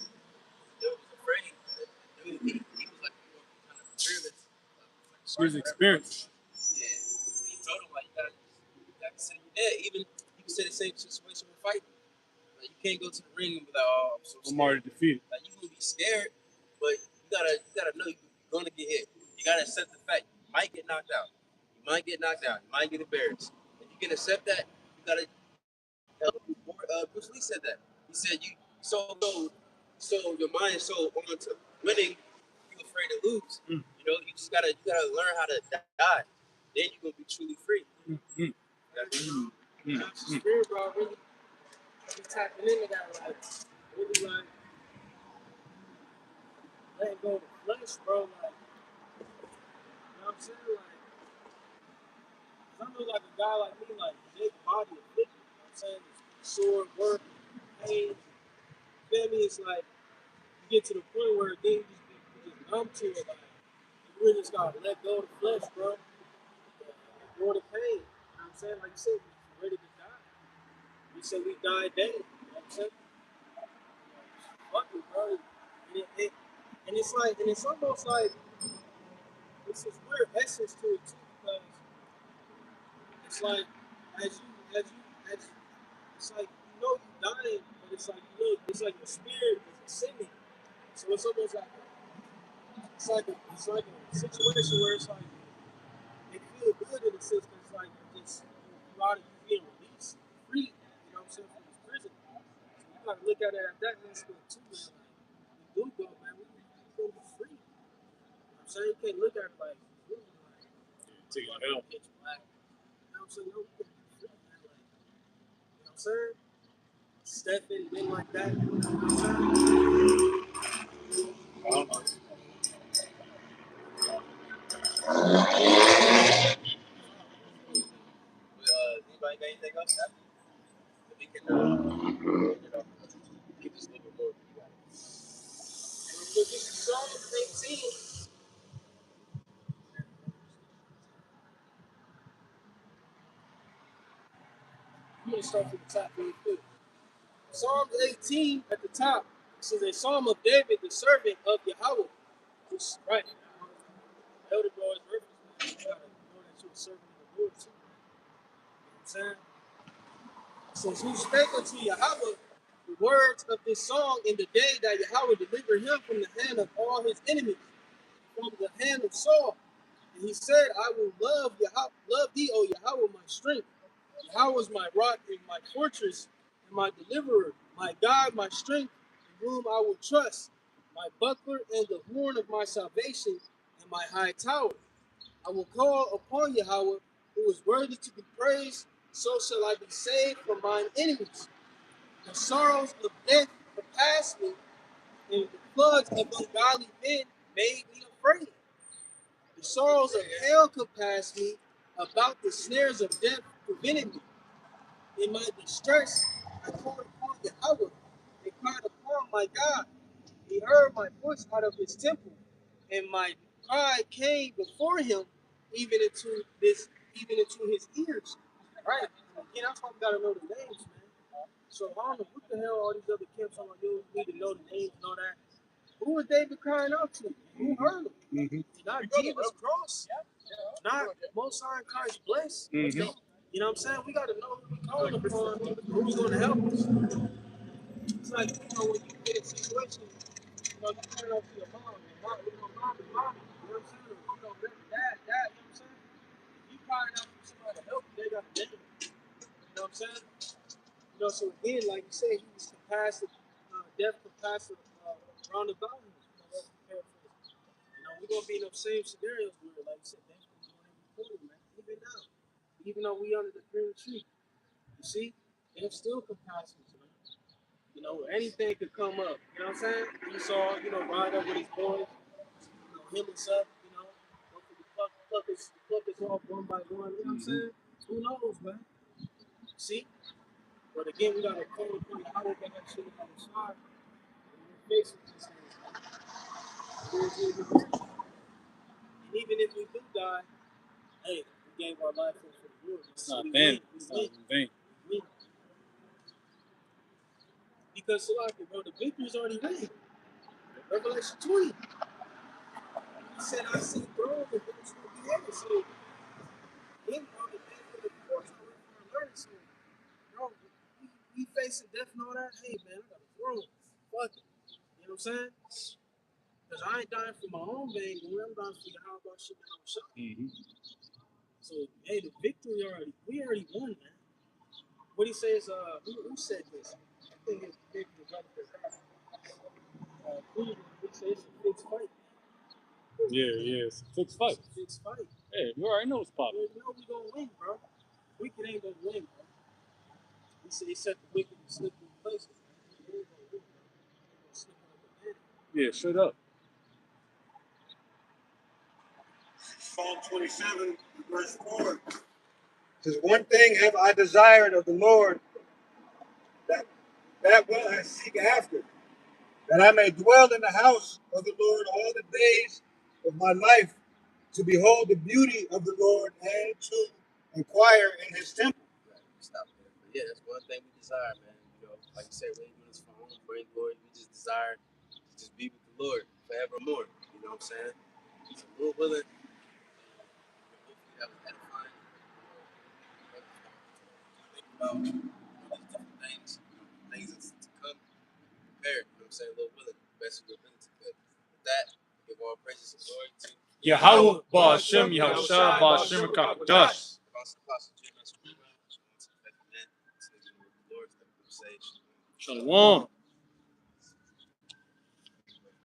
Dude was afraid. Dude, he was like, kind of fearless. His experience. Yeah. He told him like, you gotta consider you dead. Even you can say the same situation with fighting. Like, you can't go to the ring and be like, oh, I'm so scared. I'm already defeated. Like, you gonna be scared, but you gotta know you're gonna get hit. You gotta accept the fact you might get knocked out. You might get knocked out. You might get embarrassed. If you can accept that, you gotta. Bruce Lee said that. He said so your mind is so on to winning, you afraid to lose. You know, you gotta learn how to die. Then you're gonna be truly free. That's the spirit, bro. Really tapping into that, like, really, like, letting go of the flesh, bro. Like, you know what I'm saying? Like, 'cause I know, like, a guy like me, like, big body of 50, you know what I'm saying? It's sore, work, pain. You feel me? It's like, you get to the point where then you just numb to it. Like, you really just gotta let go of the flesh, bro. Ignore the pain. You know what I'm saying? Like you said, we're ready to die. We said we die daily. You know what I'm saying? Fuck it, bro. And it's like, and it's almost like, it's this weird essence to it too, because it's like, as it's like, you know you dying, but it's like, you know, it's like your spirit is ascending. So it's almost like, it's like a situation where it's like, it feel good in a sense, because it's like, you out of you being released, free, you know what I'm saying, from this prison. So you gotta look at it at that aspect too, man. Like, we do go, man, we gonna be free. You know what I'm saying? You can't look at it like, like Take it hell. pitch black. You know what I'm saying? No, we gonna be free, man. Like, you know what I'm saying? Stepping, been like that. You know what I'm saying? I don't know. Anybody got anything else? We can get this a little bit more. So this is Psalm 18. I'm gonna start from the top real quick. Psalm 18 at the top. This is a psalm of David, the servant of Yahweh. Which is right. Elder boys reference, man. You gotta know that you're a servant of the Lord too. You know what I'm saying? It says, who spake unto Yahweh the words of this song in the day that Yahweh delivered him from the hand of all his enemies, from the hand of Saul. And he said, I will love thee, O Yahweh, my strength. Yahweh is my rock and my fortress and my deliverer, my God, my strength, in whom I will trust, my buckler and the horn of my salvation and my high tower. I will call upon Yahweh, who is worthy to be praised, so shall I be saved from mine enemies. The sorrows of death compassed me, and the floods of ungodly men made me afraid. The sorrows of hell compassed me, about the snares of death prevented me. In my distress, I called upon Yahweh and cried upon my God. He heard my voice out of his temple, and my cry came before him, even into his ears. Right? Again, that's why we gotta know the names, man. So I don't know what the hell all these other camps are like, you need to know the names and all that. Who was David crying out to? Who heard him? Not Jesus cross, not Most High Christ bless. You know what I'm saying? We got to know who we calling upon, who's going to help us. It's like, you know, when you get in a situation, you know, you turn up to your mom, and mom, you know, mom is mommy. You know what I'm saying? Or, you know, dad, you know what I'm saying? If you crying out for somebody to help you, they got to name you. You know what I'm saying? You know, so again, like you said, he was compassionate, death compassionate round about him. You know, that's the paraphrase. You know, we're going to be in those same scenarios where, like you said, that's going to be on every corner, man. Even now. Even though we under the green tree, you see, there's still compassion, man. You know, anything could come up. You know what I'm saying? You saw, you know, ride up with his boys, you know, him us up, you know, go for the pluck us off one by one. You know what I'm saying? Who knows, man? See? But again, we gotta call upon the power that shit on the side. And we're facing these things, man. even if we do die, hey, we gave our life for the Lord. It's not vain. It's not in vain. We win. Because Salaki, bro, the victory's already won. Revelation 20. He said, I see thrones and those who be heaven. So, him on the day of the course, I went for a learning. So, bro, we facing death and all that. Hey, man, I got a throne. Fuck it. You know what I'm saying? Because I ain't dying for my own vain glory. I'm dying for how about shit that I'm shot. So, hey, the victory we already won, man. What he says, who said this? I think it's maybe the brother he says it's a fixed fight. Yeah, it's a fixed fight. It's a fixed fight. Hey, you already know it's popping. You know we gonna win, bro. Wicked ain't gonna win, bro. He said he set the wicked to slip in places. They ain't gonna win, bro. They gonna slip on the banana. Yeah, straight up. Psalm 27, verse 4. Says, one thing have I desired of the Lord, that will I seek after, that I may dwell in the house of the Lord all the days of my life, to behold the beauty of the Lord and to inquire in his temple. Right, stop there. But yeah, that's one thing we desire, man. You know, like you said, we ain't doing this for our own brain glory. We just desire to just be with the Lord forevermore. You know what I'm saying? So Lord willing, hopefully that was edifying. Think about these different things, things that's to come, prepare. You know what I'm saying? Lord willing, best of your ability. But with that, give all praises and glory to Yahweh, Ba'ashem, Yahushua, Ba'ashem, Kakadash. Apostle Jim, that's what we're going to the Lord, say, Shalom.